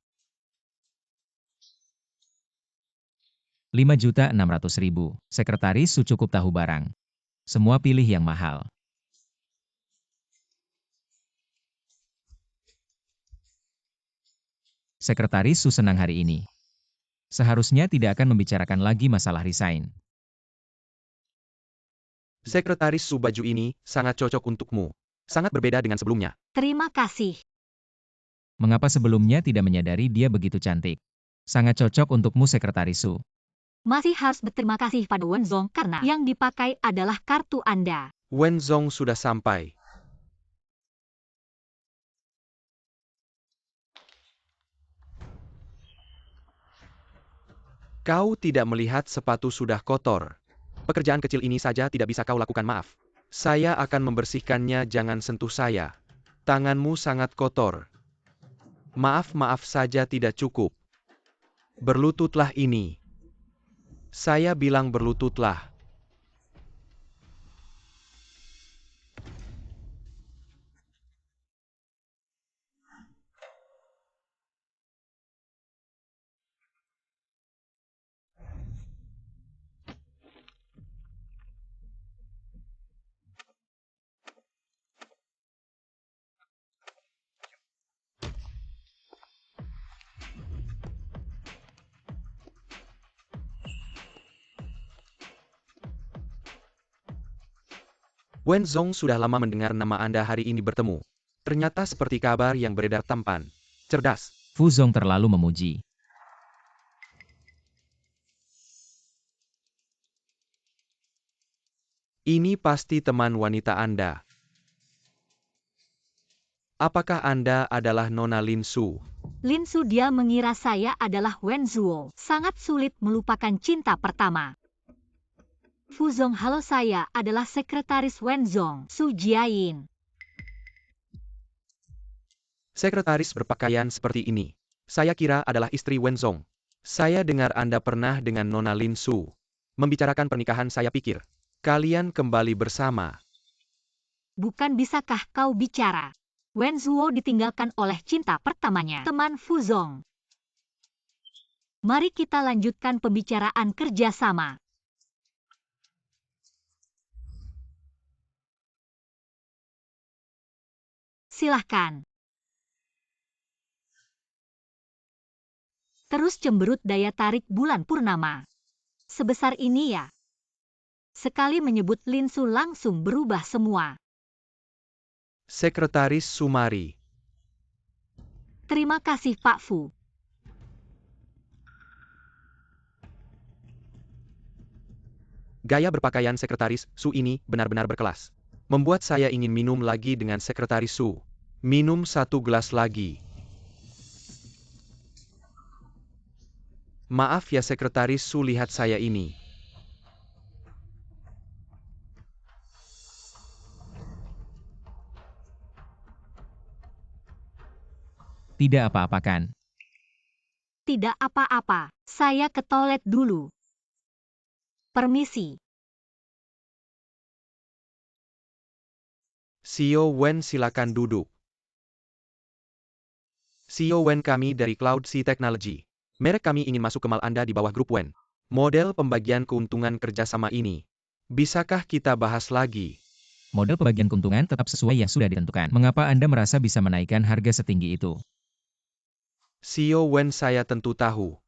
S2: 5.600.000. Sekretaris Su cukup tahu barang. Semua pilih yang mahal. Sekretaris Su senang hari ini. Seharusnya tidak akan membicarakan lagi masalah resign.
S4: Sekretaris Su, baju ini sangat cocok untukmu. Sangat berbeda dengan sebelumnya.
S1: Terima kasih.
S2: Mengapa sebelumnya tidak menyadari dia begitu cantik? Sangat cocok untukmu, Sekretaris Su.
S1: Masih harus berterima kasih pada Wenzong karena yang dipakai adalah kartu Anda.
S4: Wenzong sudah sampai. Kau tidak melihat sepatu sudah kotor. Pekerjaan kecil ini saja tidak bisa kau lakukan. Maaf. Saya akan membersihkannya. Jangan sentuh saya. Tanganmu sangat kotor. Maaf saja tidak cukup. Berlututlah ini. Saya bilang berlututlah. Wenzong sudah lama mendengar nama Anda. Hari ini bertemu. Ternyata seperti kabar yang beredar, tampan. Cerdas.
S2: Fuzong terlalu memuji.
S4: Ini pasti teman wanita Anda. Apakah Anda adalah Nona Lin Su?
S1: Lin Su, dia mengira saya adalah Wenzuo. Sangat sulit melupakan cinta pertama. Fuzong, halo, saya adalah Sekretaris Wenzong, Su Jiayin.
S4: Sekretaris berpakaian seperti ini. Saya kira adalah istri Wenzong. Saya dengar Anda pernah dengan Nona Lin Su. Membicarakan pernikahan. Saya pikir kalian kembali bersama.
S1: Bukan, bisakah kau bicara? Wenzuo ditinggalkan oleh cinta pertamanya, teman Fuzong. Mari kita lanjutkan pembicaraan kerjasama. Silahkan. Terus cemberut daya tarik bulan purnama. Sebesar ini ya. Sekali menyebut Lin Su langsung berubah semua.
S4: Sekretaris Sumari.
S1: Terima kasih Pak Fu.
S4: Gaya berpakaian Sekretaris Su ini benar-benar berkelas. Membuat saya ingin minum lagi dengan Sekretaris Su. Minum 1 gelas lagi. Maaf ya Sekretaris Su, lihat saya ini.
S2: Tidak apa-apa kan?
S1: Tidak apa-apa, saya ke toilet dulu. Permisi.
S4: CEO Wen, silakan duduk. CEO Wen, kami dari Cloud Sea Technology. Merek kami ingin masuk ke mal Anda di bawah grup Wen. Model pembagian keuntungan kerjasama ini. Bisakah kita bahas lagi?
S2: Model pembagian keuntungan tetap sesuai yang sudah ditentukan. Mengapa Anda merasa bisa menaikkan harga setinggi itu?
S4: CEO Wen, saya tentu tahu.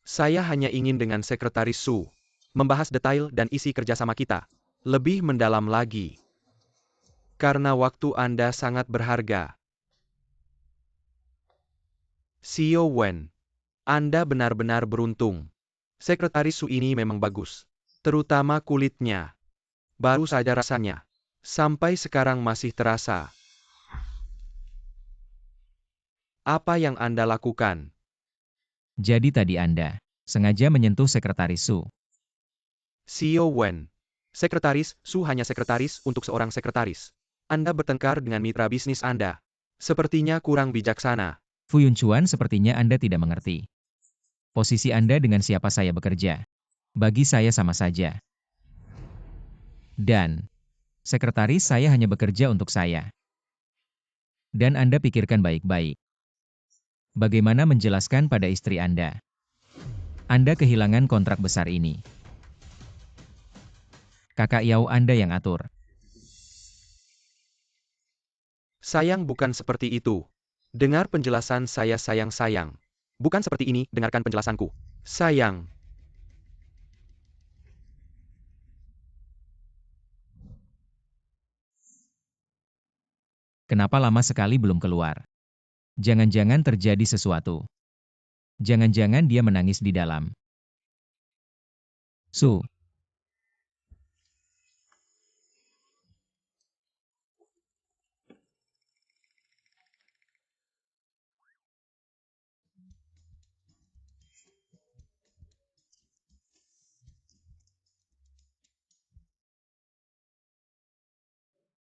S4: Saya hanya ingin dengan Sekretaris Su membahas detail dan isi kerjasama kita. lebih mendalam lagi. Karena waktu Anda sangat berharga. Xiao Wen, Anda benar-benar beruntung. Sekretaris Su ini memang bagus. Terutama kulitnya. Baru saja rasanya. Sampai sekarang masih terasa. Apa yang Anda lakukan?
S2: Jadi tadi Anda sengaja menyentuh Sekretaris Su.
S4: Xiao Wen. Sekretaris Su hanya sekretaris untuk seorang sekretaris. Anda bertengkar dengan mitra bisnis Anda. Sepertinya kurang bijaksana.
S2: Fu Yunchuan, sepertinya Anda tidak mengerti. Posisi Anda dengan siapa saya bekerja. Bagi saya sama saja. Dan sekretaris saya hanya bekerja untuk saya. Dan Anda pikirkan baik-baik. Bagaimana menjelaskan pada istri Anda? Anda kehilangan kontrak besar ini. Kakak Yao Anda yang atur.
S4: Sayang, bukan seperti itu. Dengar penjelasan saya, sayang. Bukan seperti ini, dengarkan penjelasanku. Sayang.
S2: Kenapa lama sekali belum keluar? Jangan-jangan terjadi sesuatu. Jangan-jangan dia menangis di dalam. Su.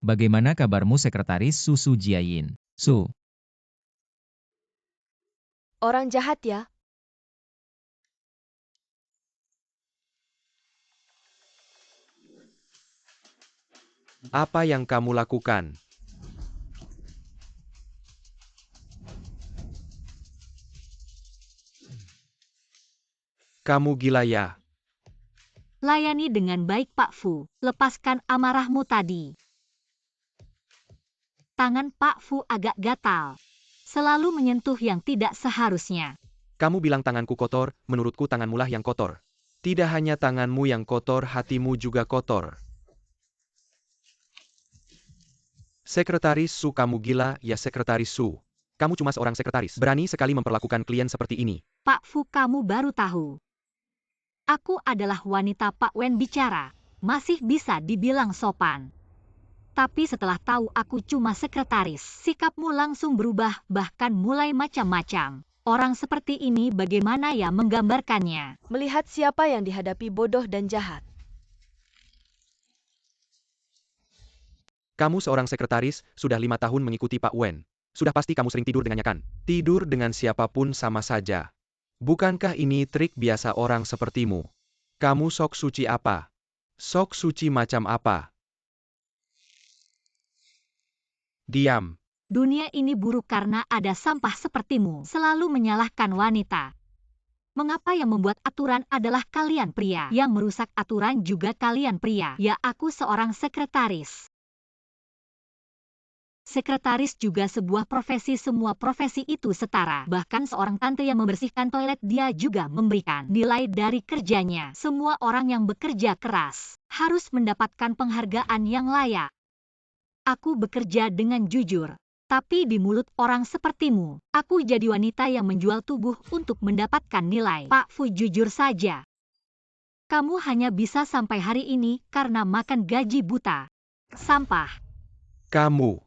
S2: Bagaimana kabarmu Sekretaris Su Jiayin? Su.
S3: Orang jahat ya?
S4: Apa yang kamu lakukan? Kamu gila ya?
S1: Layani dengan baik Pak Fu, lepaskan amarahmu tadi. Tangan Pak Fu agak gatal. Selalu menyentuh yang tidak seharusnya.
S4: Kamu bilang tanganku kotor, menurutku tanganmulah yang kotor. Tidak hanya tanganmu yang kotor, hatimu juga kotor. Sekretaris Su, kamu gila ya Sekretaris Su. Kamu cuma seorang sekretaris. Berani sekali memperlakukan klien seperti ini.
S1: Pak Fu, kamu baru tahu. Aku adalah wanita Pak Wen bicara. Masih bisa dibilang sopan. Tapi setelah tahu aku cuma sekretaris, sikapmu langsung berubah, bahkan mulai macam-macam. Orang seperti ini bagaimana ya menggambarkannya?
S3: Melihat siapa yang dihadapi bodoh dan jahat.
S4: Kamu seorang sekretaris, sudah 5 tahun mengikuti Pak Wen. Sudah pasti kamu sering tidur dengannya kan? Tidur dengan siapapun sama saja. Bukankah ini trik biasa orang sepertimu? Kamu sok suci apa? Sok suci macam apa? Diam.
S1: Dunia ini buruk karena ada sampah sepertimu. Selalu menyalahkan wanita. Mengapa yang membuat aturan adalah kalian pria? Yang merusak aturan juga kalian pria. Ya, aku seorang sekretaris. Sekretaris juga sebuah profesi, semua profesi itu setara. Bahkan seorang tante yang membersihkan toilet dia juga memberikan nilai dari kerjanya. Semua orang yang bekerja keras harus mendapatkan penghargaan yang layak. Aku bekerja dengan jujur. Tapi di mulut orang sepertimu, aku jadi wanita yang menjual tubuh untuk mendapatkan nilai. Pak Fu, jujur saja. Kamu hanya bisa sampai hari ini karena makan gaji buta. Sampah.
S4: Kamu.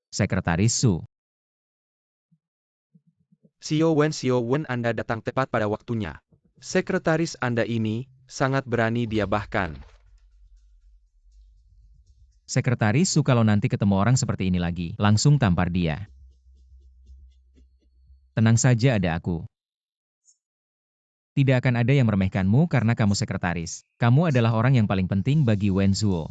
S2: Sekretaris Su.
S4: Xiao Wen, Anda datang tepat pada waktunya. Sekretaris Anda ini sangat berani, dia bahkan.
S2: Sekretaris Su, kalau nanti ketemu orang seperti ini lagi, langsung tampar dia. Tenang saja, ada aku. Tidak akan ada yang meremehkanmu karena kamu sekretaris. Kamu adalah orang yang paling penting bagi Wen Zuo.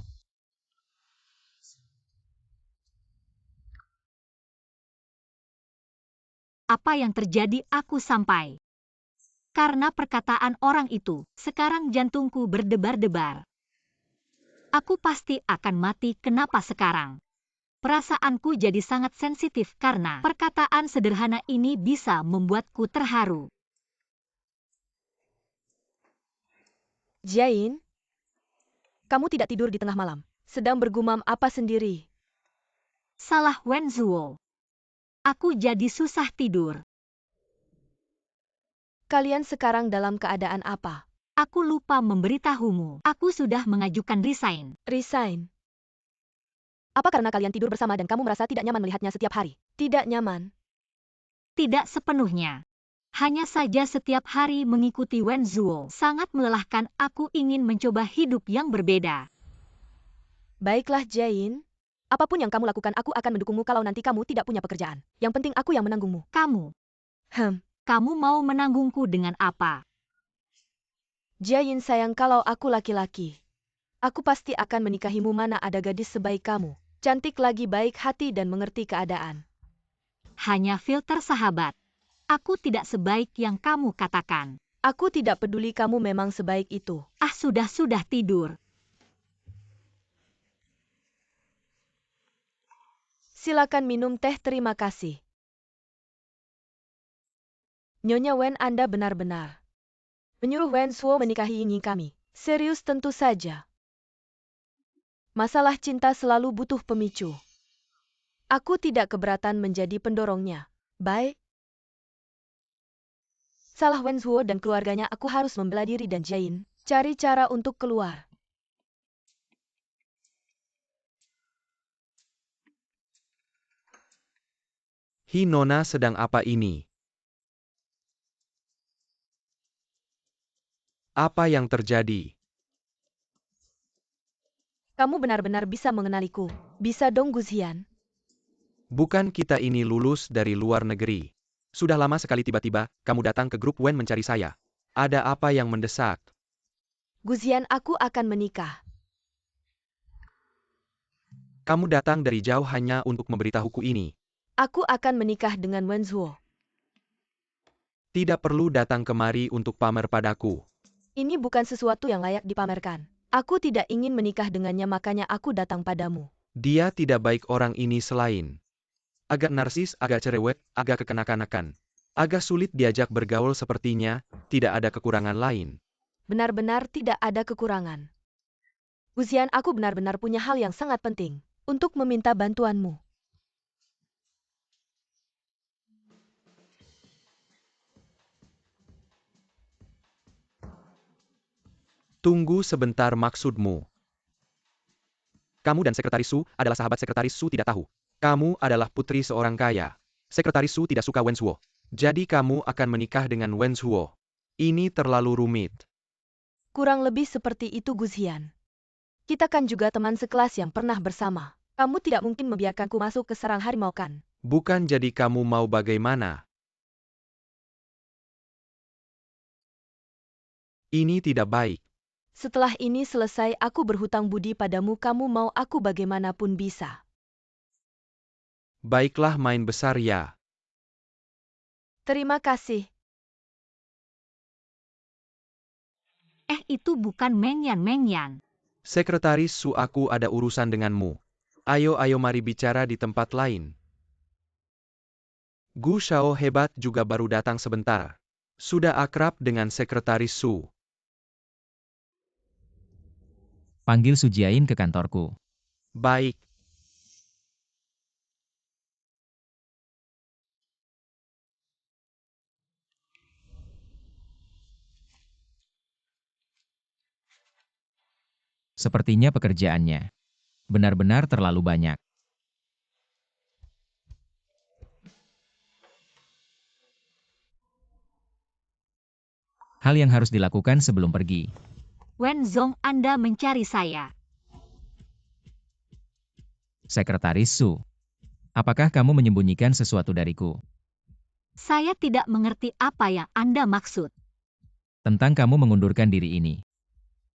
S1: Apa yang terjadi aku sampai. Karena perkataan orang itu, sekarang jantungku berdebar-debar. Aku pasti akan mati. Kenapa sekarang? Perasaanku jadi sangat sensitif karena perkataan sederhana ini bisa membuatku terharu.
S3: Jiayin, kamu tidak tidur di tengah malam. Sedang bergumam apa sendiri?
S1: Salah Wen Zuo. Aku jadi susah tidur.
S3: Kalian sekarang dalam keadaan apa?
S1: Aku lupa memberitahumu. Aku sudah mengajukan resign.
S3: Resign. Apa karena kalian tidur bersama dan kamu merasa tidak nyaman melihatnya setiap hari? Tidak nyaman.
S1: Tidak sepenuhnya. Hanya saja setiap hari mengikuti Wen Zuo sangat melelahkan. Aku ingin mencoba hidup yang berbeda.
S3: Baiklah Jiayin. Apapun yang kamu lakukan aku akan mendukungmu kalau nanti kamu tidak punya pekerjaan. Yang penting aku yang menanggungmu.
S1: Kamu.
S3: Kamu
S1: mau menanggungku dengan apa?
S3: Jiayin sayang, kalau aku laki-laki, aku pasti akan menikahimu. Mana ada gadis sebaik kamu. Cantik lagi, baik hati dan mengerti keadaan.
S1: Hanya filter sahabat. Aku tidak sebaik yang kamu katakan.
S3: Aku tidak peduli kamu memang sebaik itu.
S1: Sudah tidur.
S3: Silakan minum teh, terima kasih. Nyonya Wen, Anda benar-benar menyuruh Wen Zuo menikahi Nyi kami. Serius? Tentu saja. Masalah cinta selalu butuh pemicu. Aku tidak keberatan menjadi pendorongnya. Baik. Salah Wen Zuo dan keluarganya, aku harus membela diri dan Jiayin cari cara untuk keluar.
S4: Hi Nona, sedang apa ini? Apa yang terjadi?
S3: Kamu benar-benar bisa mengenaliku. Bisa dong Guzian.
S4: Bukan kita ini lulus dari luar negeri. Sudah lama sekali tiba-tiba, kamu datang ke grup Wen mencari saya. Ada apa yang mendesak?
S3: Guzian, aku akan menikah.
S4: Kamu datang dari jauh hanya untuk memberitahuku ini.
S3: Aku akan menikah dengan Wen Zuo.
S4: Tidak perlu datang kemari untuk pamer padaku.
S3: Ini bukan sesuatu yang layak dipamerkan. Aku tidak ingin menikah dengannya, makanya aku datang padamu.
S4: Dia tidak baik orang ini selain agak narsis, agak cerewet, agak kekanak-kanakan. Agak sulit diajak bergaul sepertinya, tidak ada kekurangan lain.
S3: Benar-benar tidak ada kekurangan. Guzian, aku benar-benar punya hal yang sangat penting untuk meminta bantuanmu.
S4: Tunggu sebentar, maksudmu? Kamu dan Sekretaris Su adalah sahabat. Sekretaris Su tidak tahu. Kamu adalah putri seorang kaya. Sekretaris Su tidak suka Wen Zuo. Jadi kamu akan menikah dengan Wen Zuo. Ini terlalu rumit.
S3: Kurang lebih seperti itu Guzian. Kita kan juga teman sekelas yang pernah bersama. Kamu tidak mungkin membiarkanku masuk ke sarang harimau kan?
S4: Bukan, jadi kamu mau bagaimana? Ini tidak baik.
S3: Setelah ini selesai, aku berhutang budi padamu. Kamu mau aku bagaimanapun bisa.
S4: Baiklah, main besar ya.
S3: Terima kasih.
S1: Itu bukan Mengyan.
S4: Sekretaris Su, aku ada urusan denganmu. Ayo mari bicara di tempat lain. Gu Shao hebat juga, baru datang sebentar. Sudah akrab dengan Sekretaris Su.
S2: Panggil Su Jiayin ke kantorku.
S4: Baik.
S2: Sepertinya pekerjaannya benar-benar terlalu banyak. Hal yang harus dilakukan sebelum pergi.
S1: Wen Zong, Anda mencari saya.
S2: Sekretaris Su, apakah kamu menyembunyikan sesuatu dariku?
S1: Saya tidak mengerti apa yang Anda maksud.
S2: Tentang kamu mengundurkan diri ini.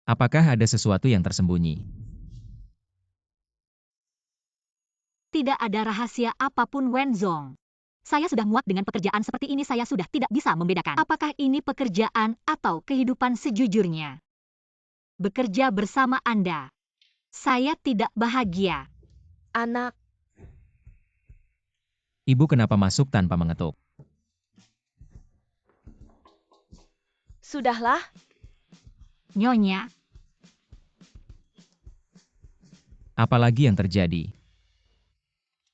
S2: Apakah ada sesuatu yang tersembunyi?
S1: Tidak ada rahasia apapun Wen Zong. Saya sudah muak dengan pekerjaan seperti ini. Saya sudah tidak bisa membedakan apakah ini pekerjaan atau kehidupan sejujurnya. Bekerja bersama Anda, saya tidak bahagia.
S3: Anak.
S2: Ibu kenapa masuk tanpa mengetuk?
S3: Sudahlah.
S1: Nyonya.
S2: Apalagi yang terjadi?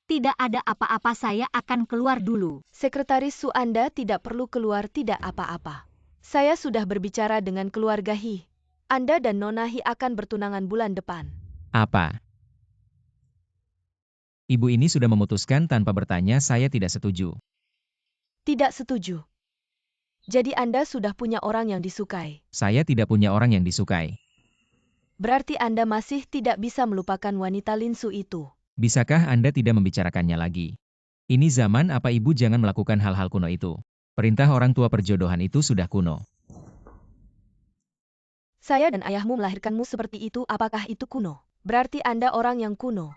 S1: Tidak ada apa-apa, saya akan keluar dulu.
S3: Sekretaris Su, Anda tidak perlu keluar, tidak apa-apa. Saya sudah berbicara dengan keluarga Hi. Anda dan Nona Hi akan bertunangan bulan depan.
S2: Apa? Ibu ini sudah memutuskan tanpa bertanya, saya tidak setuju.
S3: Tidak setuju. Jadi Anda sudah punya orang yang disukai.
S2: Saya tidak punya orang yang disukai.
S3: Berarti Anda masih tidak bisa melupakan wanita Lin Su itu.
S2: Bisakah Anda tidak membicarakannya lagi? Ini zaman apa ibu jangan melakukan hal-hal kuno itu. Perintah orang tua perjodohan itu sudah kuno.
S3: Saya dan ayahmu melahirkanmu seperti itu, apakah itu kuno? Berarti Anda orang yang kuno.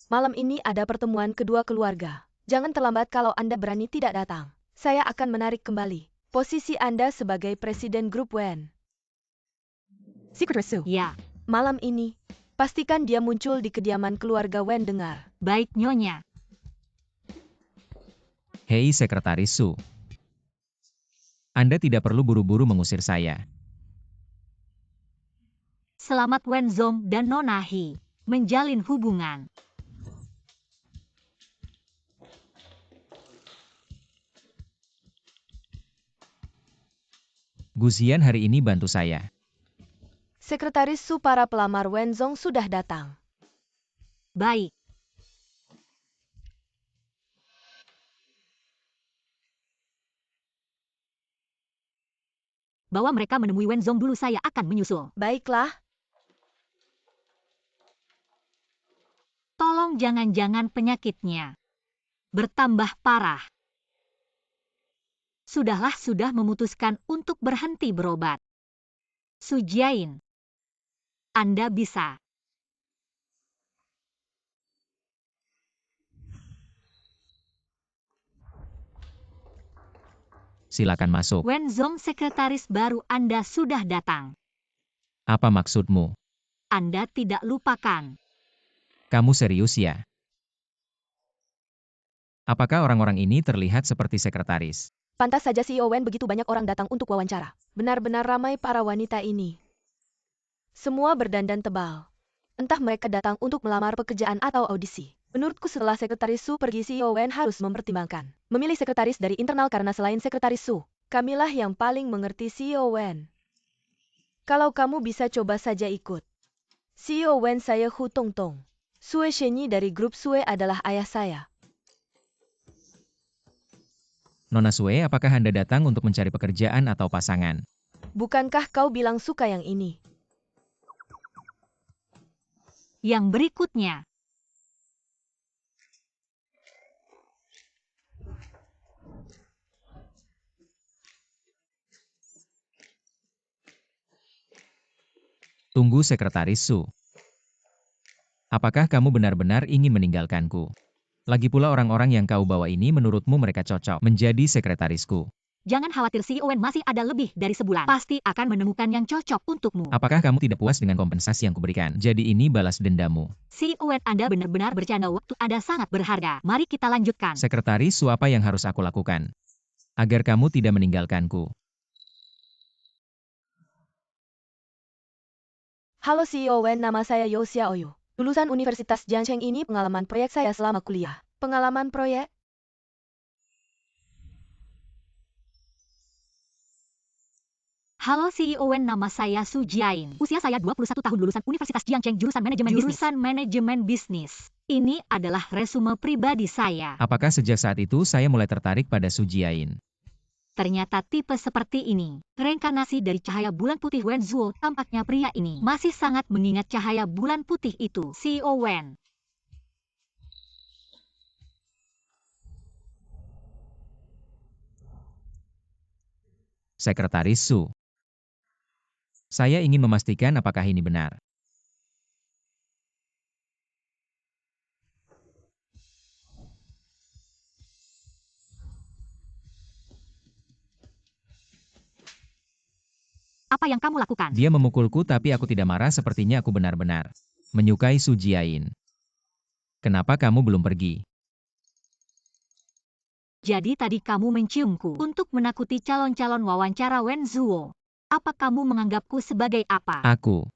S3: Malam ini ada pertemuan kedua keluarga. Jangan terlambat, kalau Anda berani tidak datang. Saya akan menarik kembali posisi Anda sebagai presiden grup Wen.
S1: Secretary Su. Ya.
S3: Malam ini, pastikan dia muncul di kediaman keluarga Wen dengar.
S1: Baik, Nyonya.
S2: Hei Sekretaris Su. Anda tidak perlu buru-buru mengusir saya.
S1: Selamat Wen Zong dan Nona Hi menjalin hubungan.
S2: Gusian hari ini bantu saya.
S3: Sekretaris Su, para pelamar Wen Zong sudah datang.
S1: Baik. Bawa mereka menemui Wen Zong dulu, saya akan menyusul.
S3: Baiklah.
S1: Tolong jangan-jangan penyakitnya bertambah parah. Sudahlah, sudah memutuskan untuk berhenti berobat. Su Jiayin, Anda bisa.
S2: Silakan masuk.
S1: Wen Zong, sekretaris baru Anda sudah datang.
S2: Apa maksudmu?
S1: Anda tidak lupakan.
S2: Kamu serius ya? Apakah orang-orang ini terlihat seperti sekretaris?
S3: Pantas saja CEO Wen begitu banyak orang datang untuk wawancara. Benar-benar ramai para wanita ini. Semua berdandan tebal. Entah mereka datang untuk melamar pekerjaan atau audisi. Menurutku setelah Sekretaris Su pergi, CEO Wen harus mempertimbangkan memilih sekretaris dari internal, karena selain Sekretaris Su, kamilah yang paling mengerti CEO Wen. Kalau kamu bisa coba saja ikut. CEO Wen, saya Hu Tongtong. Sue Shenyi dari grup Sue adalah ayah saya.
S2: Nona Sue, apakah Anda datang untuk mencari pekerjaan atau pasangan?
S3: Bukankah kau bilang suka yang ini?
S1: Yang berikutnya.
S2: Tunggu Sekretaris Su. Apakah kamu benar-benar ingin meninggalkanku? Lagi pula orang-orang yang kau bawa ini menurutmu mereka cocok menjadi sekretarisku?
S1: Jangan khawatir, CEO Wen masih ada lebih dari sebulan. Pasti akan menemukan yang cocok untukmu.
S2: Apakah kamu tidak puas dengan kompensasi yang kuberikan? Jadi ini balas dendamu.
S1: CEO Wen, Anda benar-benar bercanda, waktu Anda sangat berharga. Mari kita lanjutkan.
S2: Sekretaris Su, apa yang harus aku lakukan agar kamu tidak meninggalkanku?
S3: Halo CEO Wen, nama saya Yo Xiaoyu. Lulusan Universitas Jiangcheng. Ini pengalaman proyek saya selama kuliah. Pengalaman proyek?
S1: Halo CEO Wen, nama saya Su Jiayin. Usia saya 21 tahun, lulusan Universitas Jiangcheng, jurusan manajemen bisnis. Ini adalah resume pribadi saya.
S2: Apakah sejak saat itu saya mulai tertarik pada Su Jiayin?
S1: Ternyata tipe seperti ini, reinkarnasi dari cahaya bulan putih Wen Zuo. Tampaknya pria ini masih sangat mengingat cahaya bulan putih itu. CEO Wen.
S2: Sekretaris Su. Saya ingin memastikan apakah ini benar.
S1: Apa yang kamu lakukan?
S2: Dia memukulku tapi aku tidak marah, sepertinya aku benar-benar menyukai Su Jiayin. Kenapa kamu belum pergi?
S1: Jadi tadi kamu menciumku untuk menakuti calon-calon wawancara Wen Zuo. Apa kamu menganggapku sebagai apa?
S2: Aku.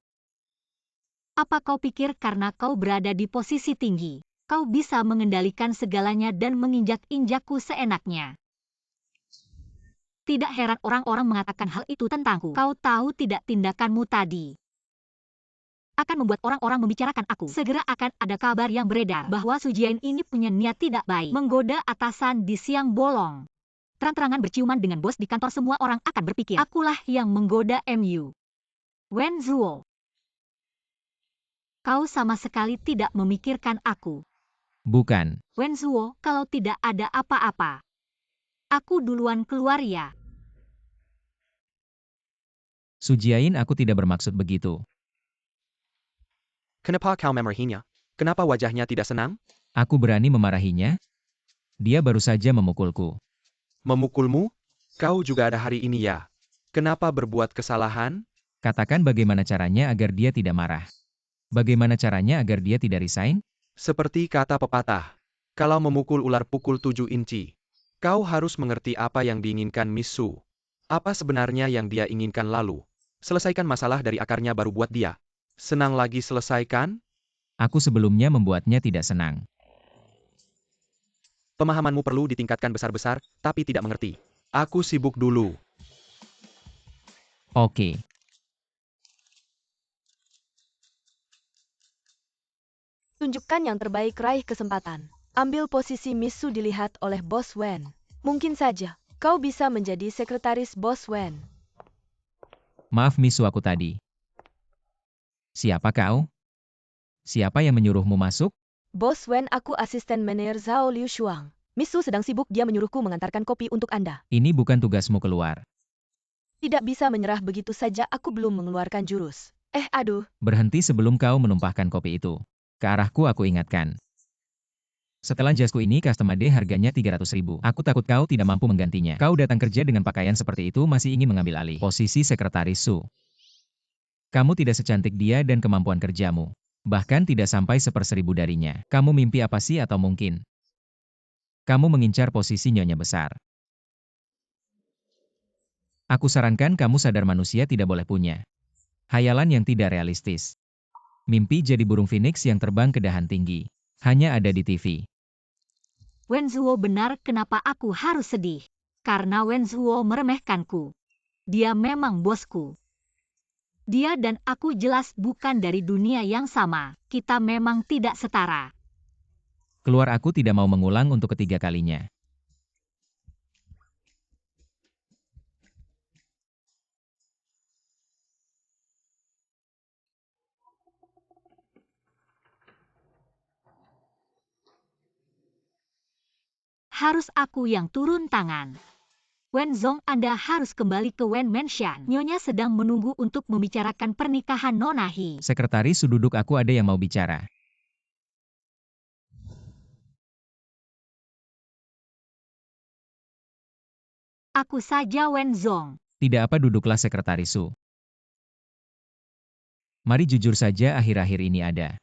S1: Apa kau pikir karena kau berada di posisi tinggi, kau bisa mengendalikan segalanya dan menginjak-injakku seenaknya? Tidak heran orang-orang mengatakan hal itu tentangku. Kau tahu tidak tindakanmu tadi akan membuat orang-orang membicarakan aku. Segera akan ada kabar yang beredar bahwa Su Jiayin ini punya niat tidak baik, menggoda atasan di siang bolong. Terang-terangan berciuman dengan bos di kantor, semua orang akan berpikir, akulah yang menggoda MU. Wen Zuo, kau sama sekali tidak memikirkan aku.
S2: Bukan.
S1: Wen Zuo, kalau tidak ada apa-apa, aku duluan keluar ya.
S2: Su Jiayin, aku tidak bermaksud begitu.
S4: Kenapa kau memarahinya? Kenapa wajahnya tidak senang?
S2: Aku berani memarahinya? Dia baru saja memukulku.
S4: Memukulmu? Kau juga ada hari ini ya? Kenapa berbuat kesalahan?
S2: Katakan bagaimana caranya agar dia tidak marah. Bagaimana caranya agar dia tidak resign?
S4: Seperti kata pepatah, kalau memukul ular pukul 7 inci. Kau harus mengerti apa yang diinginkan Miss Su. Apa sebenarnya yang dia inginkan lalu. Selesaikan masalah dari akarnya baru buat dia senang lagi selesaikan.
S2: Aku sebelumnya membuatnya tidak senang.
S4: Pemahamanmu perlu ditingkatkan besar-besar, tapi tidak mengerti. Aku sibuk dulu.
S2: Oke.
S3: Tunjukkan yang terbaik, raih kesempatan. Ambil posisi Miss Su dilihat oleh Bos Wen. Mungkin saja, kau bisa menjadi sekretaris Bos Wen.
S2: Maaf Misu, aku tadi. Siapa kau? Siapa yang menyuruhmu masuk?
S3: Bos Wen, aku asisten manajer Zhao Liu Shuang. Miss Su sedang sibuk, dia menyuruhku mengantarkan kopi untuk Anda.
S2: Ini bukan tugasmu keluar.
S3: Tidak bisa menyerah begitu saja, aku belum mengeluarkan jurus. Aduh.
S2: Berhenti sebelum kau menumpahkan kopi itu. Ke arahku, aku ingatkan. Setelah jasku ini custom made harganya 300.000. Aku takut kau tidak mampu menggantinya. Kau datang kerja dengan pakaian seperti itu masih ingin mengambil alih posisi sekretaris Su. Kamu tidak secantik dia dan kemampuan kerjamu. Bahkan tidak sampai 1/1000 darinya. Kamu mimpi apa sih, atau mungkin kamu mengincar posisi nyonya besar? Aku sarankan kamu sadar manusia tidak boleh punya hayalan yang tidak realistis. Mimpi jadi burung phoenix yang terbang ke dahan tinggi. Hanya ada di TV.
S1: Wen Zuo benar, kenapa aku harus sedih? Karena Wen Zuo meremehkanku. Dia memang bosku. Dia dan aku jelas bukan dari dunia yang sama. Kita memang tidak setara.
S2: Keluar, aku tidak mau mengulang untuk ketiga kalinya.
S1: Harus aku yang turun tangan. Wen Zong, Anda harus kembali ke Wen Mansion. Nyonya sedang menunggu untuk membicarakan pernikahan Nona He.
S2: Sekretaris Su, duduk, aku ada yang mau bicara.
S1: Aku saja, Wen Zong.
S2: Tidak apa, duduklah Sekretaris Su. Mari jujur saja, akhir-akhir ini ada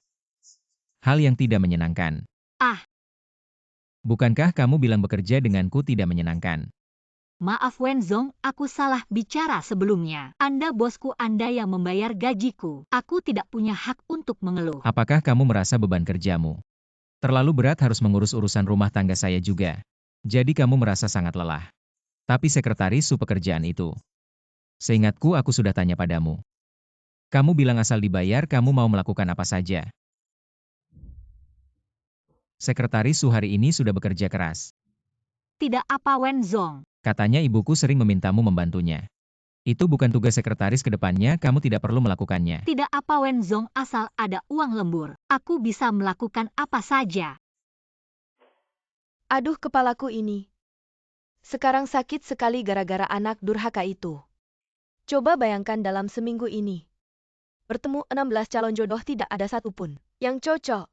S2: hal yang tidak menyenangkan.
S1: Ah.
S2: Bukankah kamu bilang bekerja denganku tidak menyenangkan?
S1: Maaf Wen Zong, aku salah bicara sebelumnya. Anda bosku, Anda yang membayar gajiku. Aku tidak punya hak untuk mengeluh.
S2: Apakah kamu merasa beban kerjamu terlalu berat, harus mengurus urusan rumah tangga saya juga? Jadi kamu merasa sangat lelah. Tapi Sekretaris Su, pekerjaan itu, seingatku aku sudah tanya padamu. Kamu bilang asal dibayar kamu mau melakukan apa saja. Sekretaris Su hari ini sudah bekerja keras.
S1: Tidak apa Wen Zong.
S2: Katanya ibuku sering memintamu membantunya. Itu bukan tugas sekretaris ke depannya, kamu tidak perlu melakukannya.
S1: Tidak apa Wen Zong, asal ada uang lembur. Aku bisa melakukan apa saja.
S3: Aduh, kepalaku ini. Sekarang sakit sekali gara-gara anak durhaka itu. Coba bayangkan dalam seminggu ini. Bertemu 16 calon jodoh, tidak ada satupun yang cocok.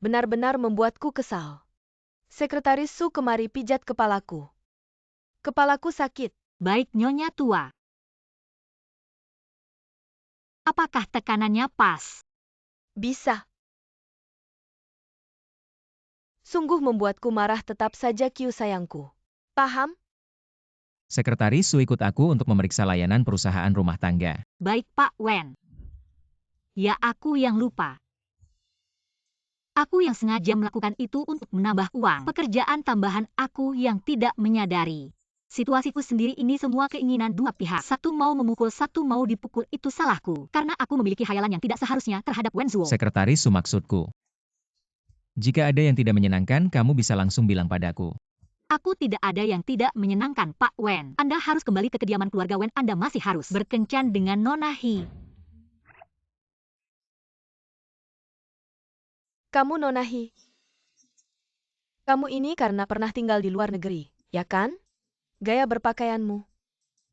S3: Benar-benar membuatku kesal. Sekretaris Su, kemari pijat kepalaku. Kepalaku sakit.
S1: Baik Nyonya tua. Apakah tekanannya pas?
S3: Bisa. Sungguh membuatku marah, tetap saja Kyu sayangku. Paham?
S2: Sekretaris Su ikut aku untuk memeriksa layanan perusahaan rumah tangga.
S1: Baik Pak Wen. Ya aku yang lupa. Aku yang sengaja melakukan itu untuk menambah uang. Pekerjaan tambahan aku yang tidak menyadari. Situasiku sendiri ini semua keinginan dua pihak. Satu mau memukul, satu mau dipukul, itu salahku. Karena aku memiliki khayalan yang tidak seharusnya terhadap Wen Zhuo.
S2: Sekretaris Su maksudku. Jika ada yang tidak menyenangkan, kamu bisa langsung bilang padaku.
S1: Aku tidak ada yang tidak menyenangkan, Pak Wen. Anda harus kembali ke kediaman keluarga Wen. Anda masih harus berkencan dengan Nona He.
S3: Kamu Nona He. Kamu ini karena pernah tinggal di luar negeri, ya kan? Gaya berpakaianmu.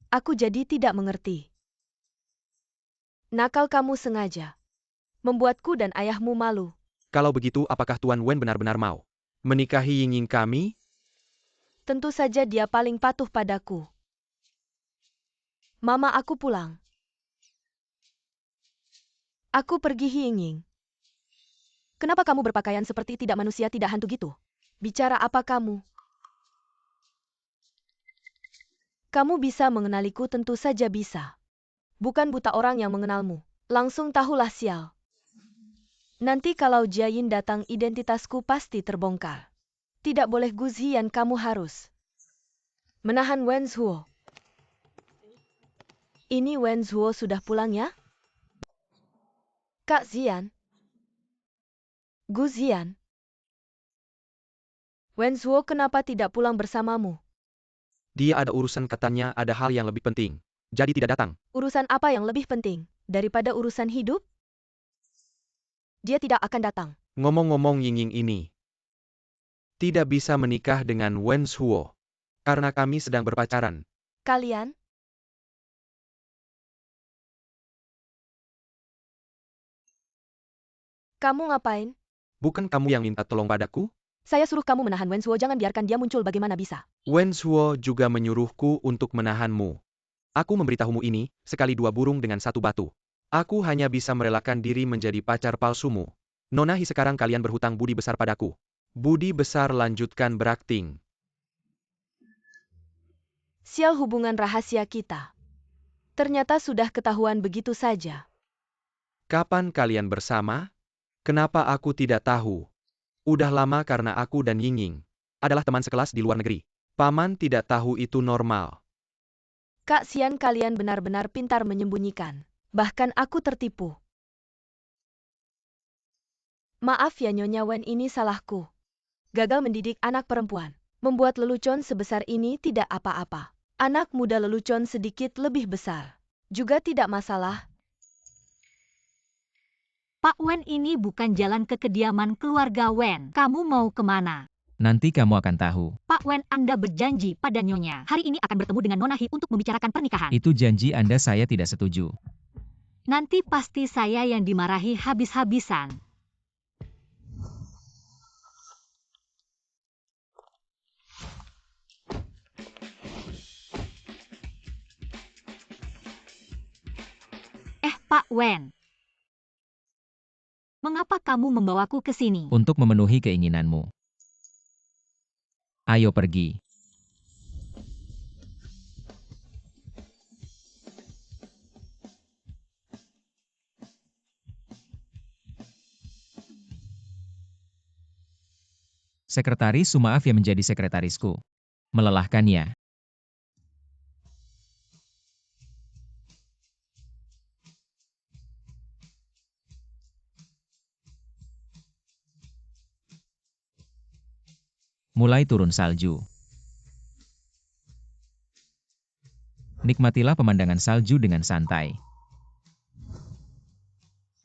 S3: Aku jadi tidak mengerti. Nakal kamu sengaja. Membuatku dan ayahmu malu.
S4: Kalau begitu, apakah Tuan Wen benar-benar mau menikahi Ying Ying kami?
S3: Tentu saja dia paling patuh padaku. Mama aku pulang. Aku pergi Ying Ying. Kenapa kamu berpakaian seperti tidak manusia, tidak hantu gitu? Bicara apa kamu? Kamu bisa mengenaliku, tentu saja bisa. Bukan buta orang yang mengenalmu. Langsung tahulah sial. Nanti kalau Jiayin datang, identitasku pasti terbongkar. Tidak boleh Guzhian, kamu harus menahan Wen Zhuo. Ini Wen Zhuo sudah pulang ya? Kak Zian. Guzhian. Wen Zhuo kenapa tidak pulang bersamamu?
S4: Dia ada urusan, katanya ada hal yang lebih penting. Jadi tidak datang.
S3: Urusan apa yang lebih penting daripada urusan hidup? Dia tidak akan datang.
S4: Ngomong-ngomong, Ying Ying ini tidak bisa menikah dengan Wen Zhuo. Karena kami sedang berpacaran.
S3: Kalian? Kamu ngapain?
S4: Bukan kamu yang minta tolong padaku?
S3: Saya suruh kamu menahan Wen Zhuo, jangan biarkan dia muncul, bagaimana bisa?
S4: Wen Zhuo juga menyuruhku untuk menahanmu. Aku memberitahumu ini, sekali dua burung dengan satu batu. Aku hanya bisa merelakan diri menjadi pacar palsumu. Nona He, sekarang kalian berhutang budi besar padaku. Budi besar, lanjutkan berakting.
S3: Sial, hubungan rahasia kita. Ternyata sudah ketahuan begitu saja.
S4: Kapan kalian bersama? Kenapa aku tidak tahu? Udah lama, karena aku dan Ying Ying adalah teman sekelas di luar negeri. Paman tidak tahu itu normal.
S3: Kak Xian, kalian benar-benar pintar menyembunyikan. Bahkan aku tertipu. Maaf ya Nyonya Wen, ini salahku. Gagal mendidik anak perempuan. Membuat lelucon sebesar ini tidak apa-apa. Anak muda lelucon sedikit lebih besar. Juga tidak masalah.
S1: Pak Wen, ini bukan jalan ke kediaman keluarga Wen. Kamu mau kemana?
S2: Nanti kamu akan tahu.
S1: Pak Wen, Anda berjanji pada Nyonya. Hari ini akan bertemu dengan Nona He untuk membicarakan pernikahan.
S2: Itu janji Anda, saya tidak setuju.
S1: Nanti pasti saya yang dimarahi habis-habisan. Pak Wen. Mengapa kamu membawaku ke sini?
S2: Untuk memenuhi keinginanmu. Ayo pergi. Sekretaris Su, maaf ya menjadi sekretarisku. Melelahkan ya. Mulai turun salju. Nikmatilah pemandangan salju dengan santai.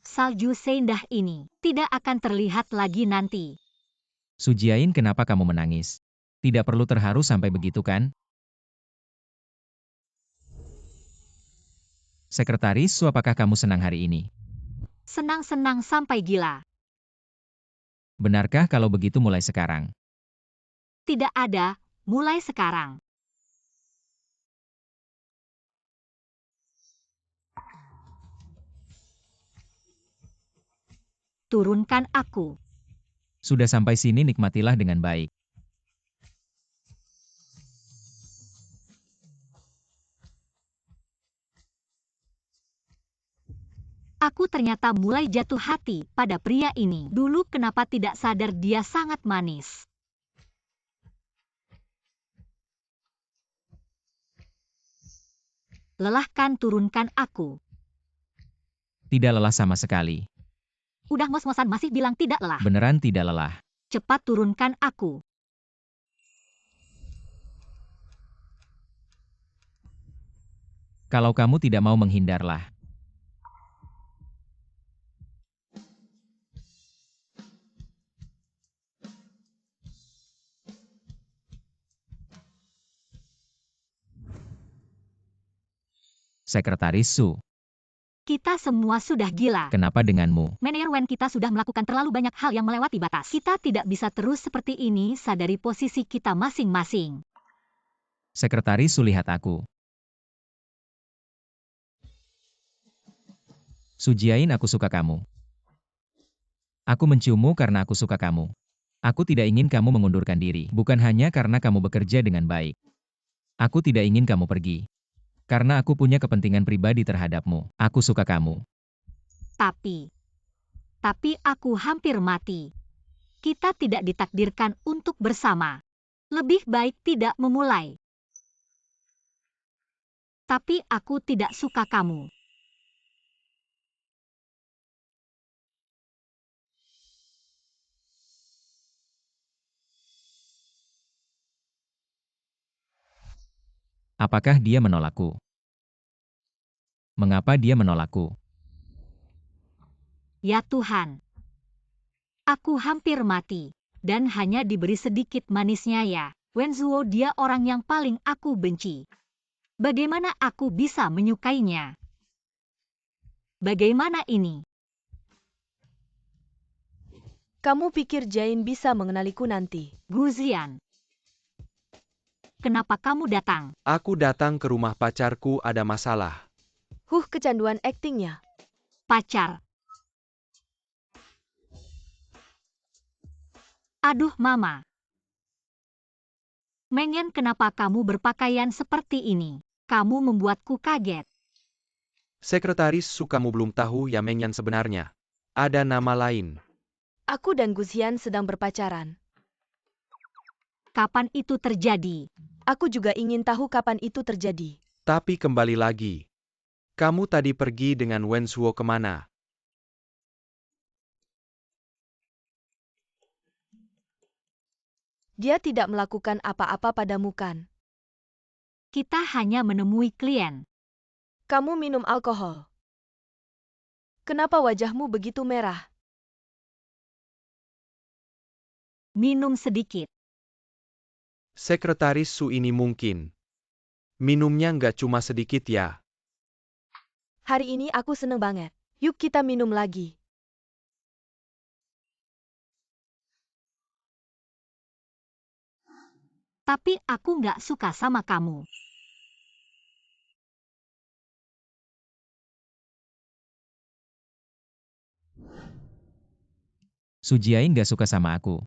S1: Salju seindah ini tidak akan terlihat lagi nanti.
S2: Su Jiayin, kenapa kamu menangis? Tidak perlu terharu sampai begitu kan? Sekretaris Su, apakah kamu senang hari ini?
S1: Senang-senang sampai gila.
S2: Benarkah kalau begitu mulai sekarang?
S1: Tidak ada, mulai sekarang. Turunkan aku.
S2: Sudah sampai sini, nikmatilah dengan baik.
S1: Aku ternyata mulai jatuh hati pada pria ini. Dulu kenapa tidak sadar dia sangat manis. Lelahkan turunkan aku.
S2: Tidak lelah sama sekali.
S1: Udah ngos-ngosan masih bilang tidak lelah.
S2: Beneran tidak lelah.
S1: Cepat turunkan aku.
S2: Kalau kamu tidak mau menghindarlah. Sekretaris Su,
S1: Kita semua sudah gila.
S2: kenapa denganmu?
S1: Manajer Wen, kita sudah melakukan terlalu banyak hal yang melewati batas. Kita tidak bisa terus seperti ini, sadari posisi kita masing-masing.
S2: Sekretaris Su, lihat aku. Su Jiayin, aku suka kamu. Aku menciummu karena aku suka kamu. Aku tidak ingin kamu mengundurkan diri, bukan hanya karena kamu bekerja dengan baik. Aku tidak ingin kamu pergi. Karena aku punya kepentingan pribadi terhadapmu. Aku suka kamu.
S1: Tapi aku hampir mati. Kita tidak ditakdirkan untuk bersama. Lebih baik tidak memulai. Tapi aku tidak suka kamu.
S2: Apakah dia menolakku? Mengapa dia menolakku?
S1: Ya Tuhan. Aku hampir mati. Dan hanya diberi sedikit manisnya ya. Wenzuo, dia orang yang paling aku benci. Bagaimana aku bisa menyukainya? Bagaimana ini?
S3: Kamu pikir Jain bisa mengenaliku nanti?
S1: Guzian. Kenapa kamu datang?
S4: Aku datang ke rumah pacarku, ada masalah.
S3: Kecanduan aktingnya.
S1: Pacar. Aduh mama. Mengen, kenapa kamu berpakaian seperti ini? Kamu membuatku kaget.
S4: Sekretaris Su, kamu belum tahu ya Mengyan sebenarnya. Ada nama lain.
S3: Aku dan Guzian sedang berpacaran.
S1: Kapan itu terjadi?
S3: Aku juga ingin tahu kapan itu terjadi.
S4: Tapi kembali lagi. Kamu tadi pergi dengan Wenzuo kemana?
S3: Dia tidak melakukan apa-apa padamu kan?
S1: Kita hanya menemui klien.
S3: Kamu minum alkohol. Kenapa wajahmu begitu merah?
S1: Minum sedikit.
S4: Sekretaris Su, ini mungkin. Minumnya nggak cuma sedikit ya.
S3: Hari ini aku seneng banget. Yuk kita minum lagi.
S1: Tapi aku nggak suka sama kamu.
S2: Su Jiayin gak suka sama aku.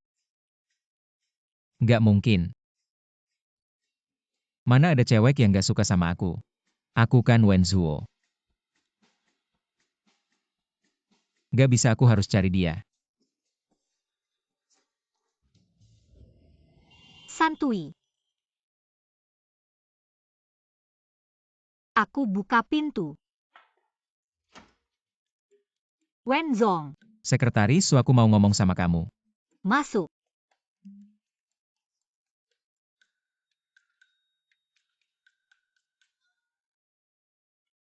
S2: Gak mungkin. Mana ada cewek yang gak suka sama aku? Aku kan Wenzuo. Gak bisa, aku harus cari dia.
S1: Santui. Aku buka pintu. Wenzong,
S2: Sekretaris Su, aku mau ngomong sama kamu.
S1: masuk.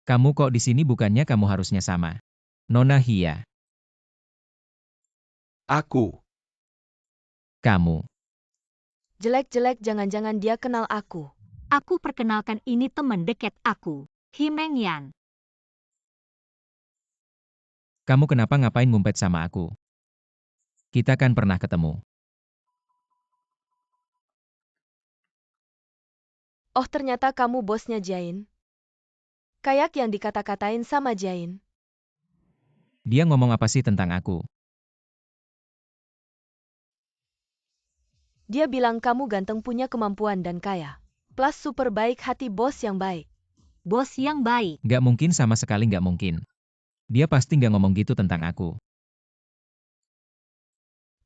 S2: Kamu kok di sini, bukannya kamu harusnya sama Nona Hia.
S4: Aku.
S2: Kamu.
S3: Jelek-jelek, jangan-jangan dia kenal aku.
S1: Aku perkenalkan, ini teman dekat aku, Himeng Yan.
S2: Kamu kenapa ngapain ngumpet sama aku? Kita kan pernah ketemu.
S3: Oh, ternyata kamu bosnya Jain. Kayak yang dikata-katain sama Jain.
S2: Dia ngomong apa sih tentang aku?
S3: Dia bilang kamu ganteng, punya kemampuan dan kaya. Plus super baik hati, bos yang baik.
S1: Bos yang baik.
S2: Gak mungkin, sama sekali gak mungkin. Dia pasti nggak ngomong gitu tentang aku.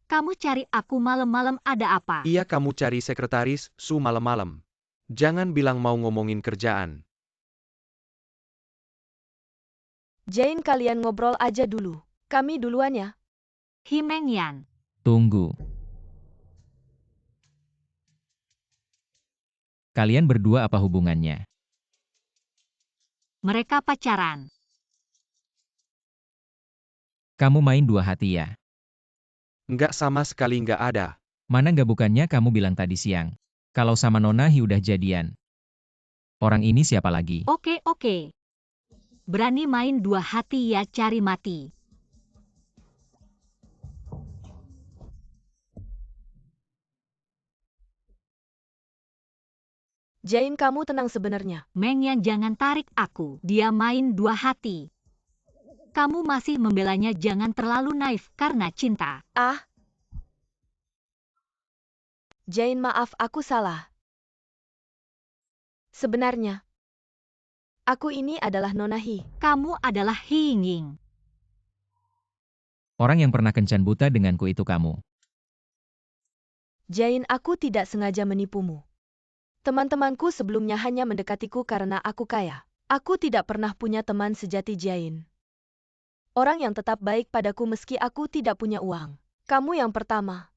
S1: Kamu cari aku malam-malam ada apa?
S4: Iya, kamu cari sekretaris Su malam-malam. Jangan bilang mau ngomongin kerjaan.
S3: Jane, kalian ngobrol aja dulu. Kami duluan ya.
S1: Himengyan.
S2: Tunggu. Kalian berdua apa hubungannya?
S1: Mereka pacaran.
S2: Kamu main dua hati ya?
S4: Nggak, sama sekali nggak ada.
S2: Mana nggak, bukannya kamu bilang tadi siang. Kalau sama Nona Hi udah jadian. Orang ini siapa lagi?
S1: Oke. Berani main dua hati ya, cari mati.
S3: Jane, kamu tenang sebenarnya.
S1: Mengyan, jangan tarik aku. Dia main dua hati. Kamu masih membelanya, jangan terlalu naif karena cinta.
S3: Ah. Jane, maaf, aku salah. Sebenarnya, aku ini adalah Nona Hi.
S1: Kamu adalah Hi Ying.
S2: Orang yang pernah kencan buta denganku itu kamu.
S3: Jane, aku tidak sengaja menipumu. Teman-temanku sebelumnya hanya mendekatiku karena aku kaya. Aku tidak pernah punya teman sejati, Jane. Orang yang tetap baik padaku meski aku tidak punya uang. Kamu yang pertama.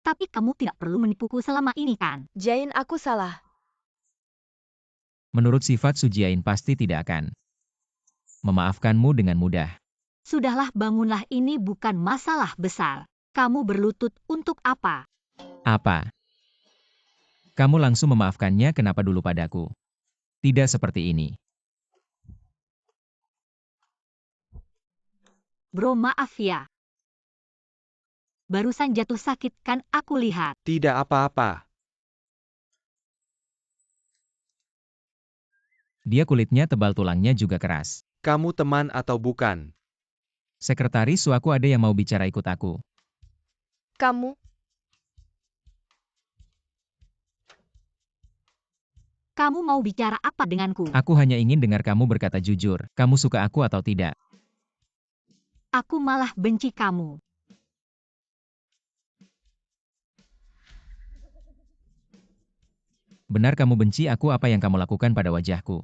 S1: Tapi kamu tidak perlu menipuku selama ini kan?
S3: Jane, aku salah.
S2: Menurut sifat Sujiain pasti tidak akan memaafkanmu dengan mudah.
S1: Sudahlah, bangunlah, ini bukan masalah besar. Kamu berlutut untuk apa?
S2: Apa? Kamu langsung memaafkannya, kenapa dulu padaku? Tidak seperti ini.
S1: Bro, maaf ya. Barusan jatuh sakit kan aku lihat.
S4: Tidak apa-apa.
S2: Dia kulitnya tebal, tulangnya juga keras.
S4: Kamu teman atau bukan?
S2: Sekretaris Suaku, ada yang mau bicara, ikut aku.
S3: Kamu?
S1: Kamu mau bicara apa denganku?
S2: Aku hanya ingin dengar kamu berkata jujur. Kamu suka aku atau tidak?
S1: Aku malah benci kamu.
S2: Benar kamu benci aku, apa yang kamu lakukan pada wajahku?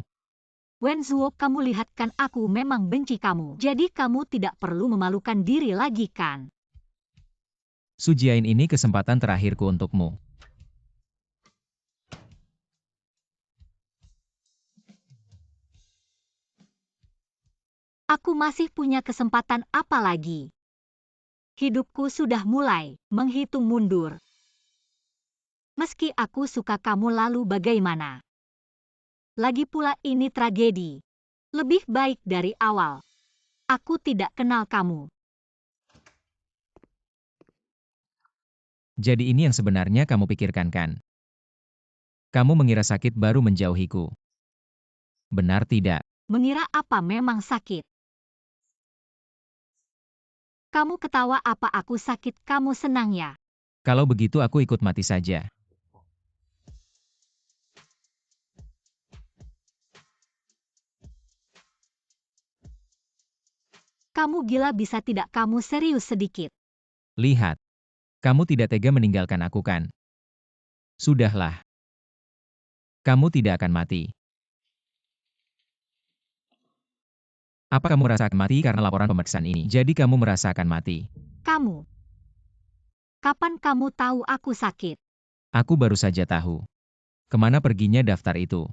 S1: Wen Zuo, kamu lihat kan aku memang benci kamu. Jadi kamu tidak perlu memalukan diri lagi kan?
S2: Sujiain, ini kesempatan terakhirku untukmu.
S1: Aku masih punya kesempatan apa lagi? Hidupku sudah mulai menghitung mundur. Meski aku suka kamu, lalu bagaimana? Lagi pula ini tragedi. Lebih baik dari awal. Aku tidak kenal kamu.
S2: Jadi ini yang sebenarnya kamu pikirkan kan? Kamu mengira sakit baru menjauhiku. Benar tidak?
S1: Mengira apa memang sakit? Kamu ketawa apa aku sakit, kamu senang ya?
S2: Kalau begitu aku ikut mati saja.
S1: Kamu gila bisa tidak, kamu serius sedikit?
S2: Lihat. Kamu tidak tega meninggalkan aku kan? Sudahlah. Kamu tidak akan mati. Apa kamu merasa akan mati karena laporan pemeriksaan ini? Jadi kamu merasa akan mati?
S1: Kamu. Kapan kamu tahu aku sakit?
S2: Aku baru saja tahu. Kemana perginya daftar itu?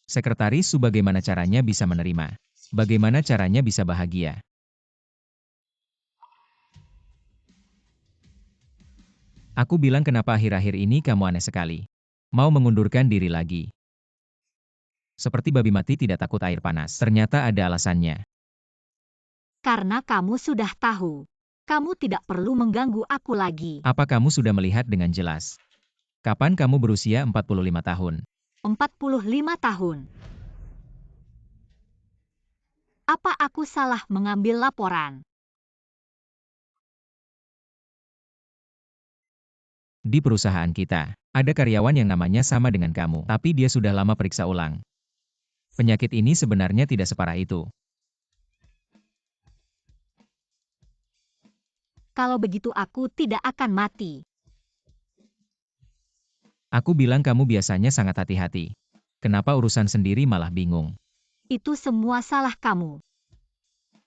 S2: Sekretaris Su, bagaimana caranya bisa menerima? Bagaimana caranya bisa bahagia? Aku bilang kenapa akhir-akhir ini kamu aneh sekali. Mau mengundurkan diri lagi. Seperti babi mati tidak takut air panas. Ternyata ada alasannya.
S1: Karena kamu sudah tahu. Kamu tidak perlu mengganggu aku lagi.
S2: Apa kamu sudah melihat dengan jelas? Kapan kamu berusia 45 tahun?
S1: 45 tahun. Apa aku salah mengambil laporan?
S2: Di perusahaan kita, ada karyawan yang namanya sama dengan kamu, tapi dia sudah lama periksa ulang. Penyakit ini sebenarnya tidak separah itu.
S1: Kalau begitu aku tidak akan mati.
S2: Aku bilang kamu biasanya sangat hati-hati. Kenapa urusan sendiri malah bingung?
S1: Itu semua salah kamu.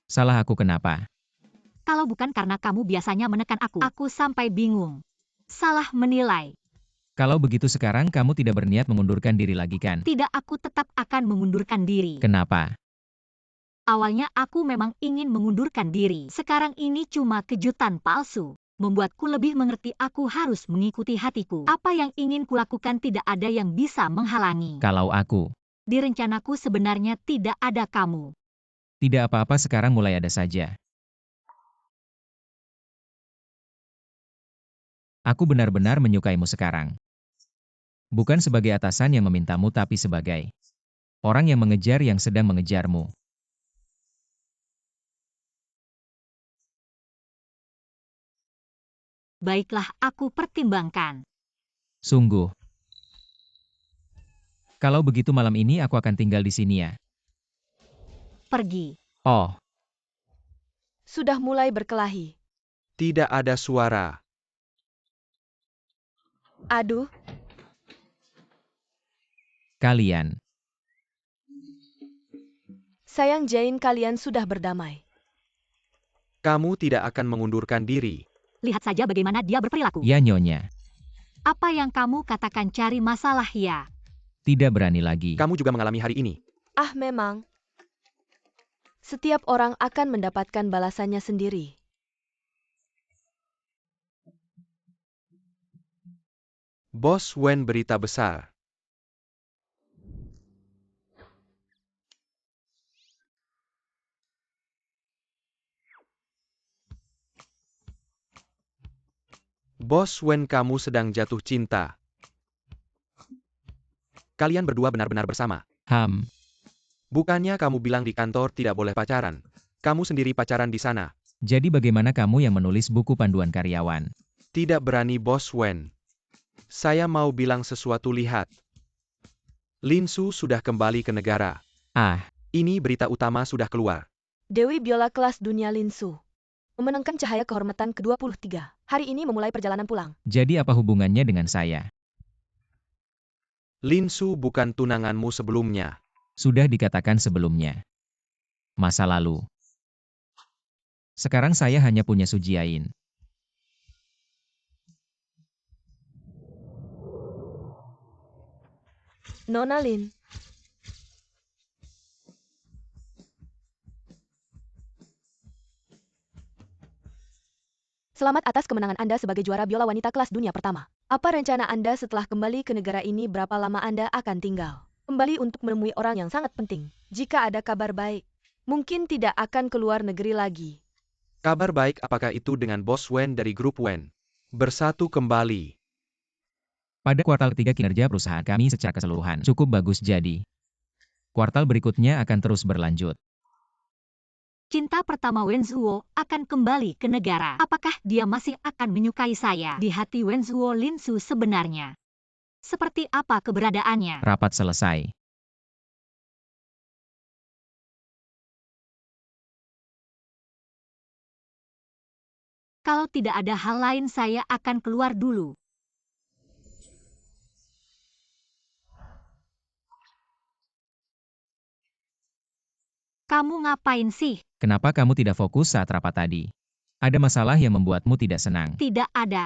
S2: Salah aku kenapa?
S1: Kalau bukan karena kamu biasanya menekan aku sampai bingung. Salah menilai.
S2: Kalau begitu sekarang kamu tidak berniat mengundurkan diri lagi kan?
S1: Tidak, aku tetap akan mengundurkan diri.
S2: Kenapa?
S1: Awalnya aku memang ingin mengundurkan diri. Sekarang ini cuma kejutan palsu. Membuatku lebih mengerti aku harus mengikuti hatiku. Apa yang ingin kulakukan tidak ada yang bisa menghalangi.
S2: Kalau aku,
S1: Di rencanaku sebenarnya tidak ada kamu.
S2: tidak apa-apa sekarang mulai ada saja. Aku benar-benar menyukaimu sekarang. Bukan sebagai atasan yang memintamu tapi sebagai orang yang mengejar yang sedang mengejarmu.
S1: Baiklah, aku pertimbangkan.
S2: Sungguh. Kalau begitu malam ini aku akan tinggal di sini ya.
S1: Pergi.
S2: Oh,
S3: Sudah mulai berkelahi.
S4: Tidak ada suara.
S3: Aduh,
S2: kalian.
S3: sayang Jane, kalian sudah berdamai.
S4: Kamu tidak akan mengundurkan diri.
S1: Lihat saja bagaimana dia berperilaku.
S2: Ya nyonya,
S1: Apa yang kamu katakan cari masalah ya?
S2: tidak berani lagi.
S4: Kamu juga mengalami hari ini.
S3: Ah, memang. Setiap orang akan mendapatkan balasannya sendiri.
S4: Bos Wen berita besar. Bos Wen, kamu sedang jatuh cinta. Kalian berdua benar-benar bersama. Bukannya kamu bilang di kantor tidak boleh pacaran. Kamu sendiri pacaran di sana.
S2: Jadi bagaimana kamu yang menulis buku panduan karyawan?
S4: Tidak berani, Bos Wen. Saya mau bilang sesuatu, lihat. Lin Su sudah kembali ke negara.
S2: Ah,
S4: Ini berita utama sudah keluar.
S3: Dewi Biola kelas dunia Lin Su memenangkan cahaya kehormatan ke-23. Hari ini memulai perjalanan pulang.
S2: jadi apa hubungannya dengan saya?
S4: Lin Su bukan tunanganmu sebelumnya.
S2: Sudah dikatakan sebelumnya. Masa lalu. Sekarang saya hanya punya Sujiain.
S3: Nona Lin. Selamat atas kemenangan Anda sebagai juara biola wanita kelas dunia pertama. Apa rencana Anda setelah kembali ke negara ini? Berapa lama Anda akan tinggal? Kembali untuk menemui orang yang sangat penting. Jika ada kabar baik, mungkin tidak akan keluar negeri lagi.
S4: Kabar baik, apakah itu dengan Bos Wen dari grup Wen? Bersatu kembali.
S2: Pada kuartal ketiga kinerja perusahaan kami secara keseluruhan cukup bagus jadi. Kuartal berikutnya akan terus berlanjut.
S1: Cinta pertama Wen Zhuo akan kembali ke negara. Apakah dia masih akan menyukai saya? Di hati Wen Zhuo, Lin Su sebenarnya seperti apa keberadaannya?
S2: Rapat selesai.
S1: Kalau tidak ada hal lain saya akan keluar dulu. Kamu ngapain sih?
S2: Kenapa kamu tidak fokus saat rapat tadi? Ada masalah yang membuatmu tidak senang?
S1: Tidak ada.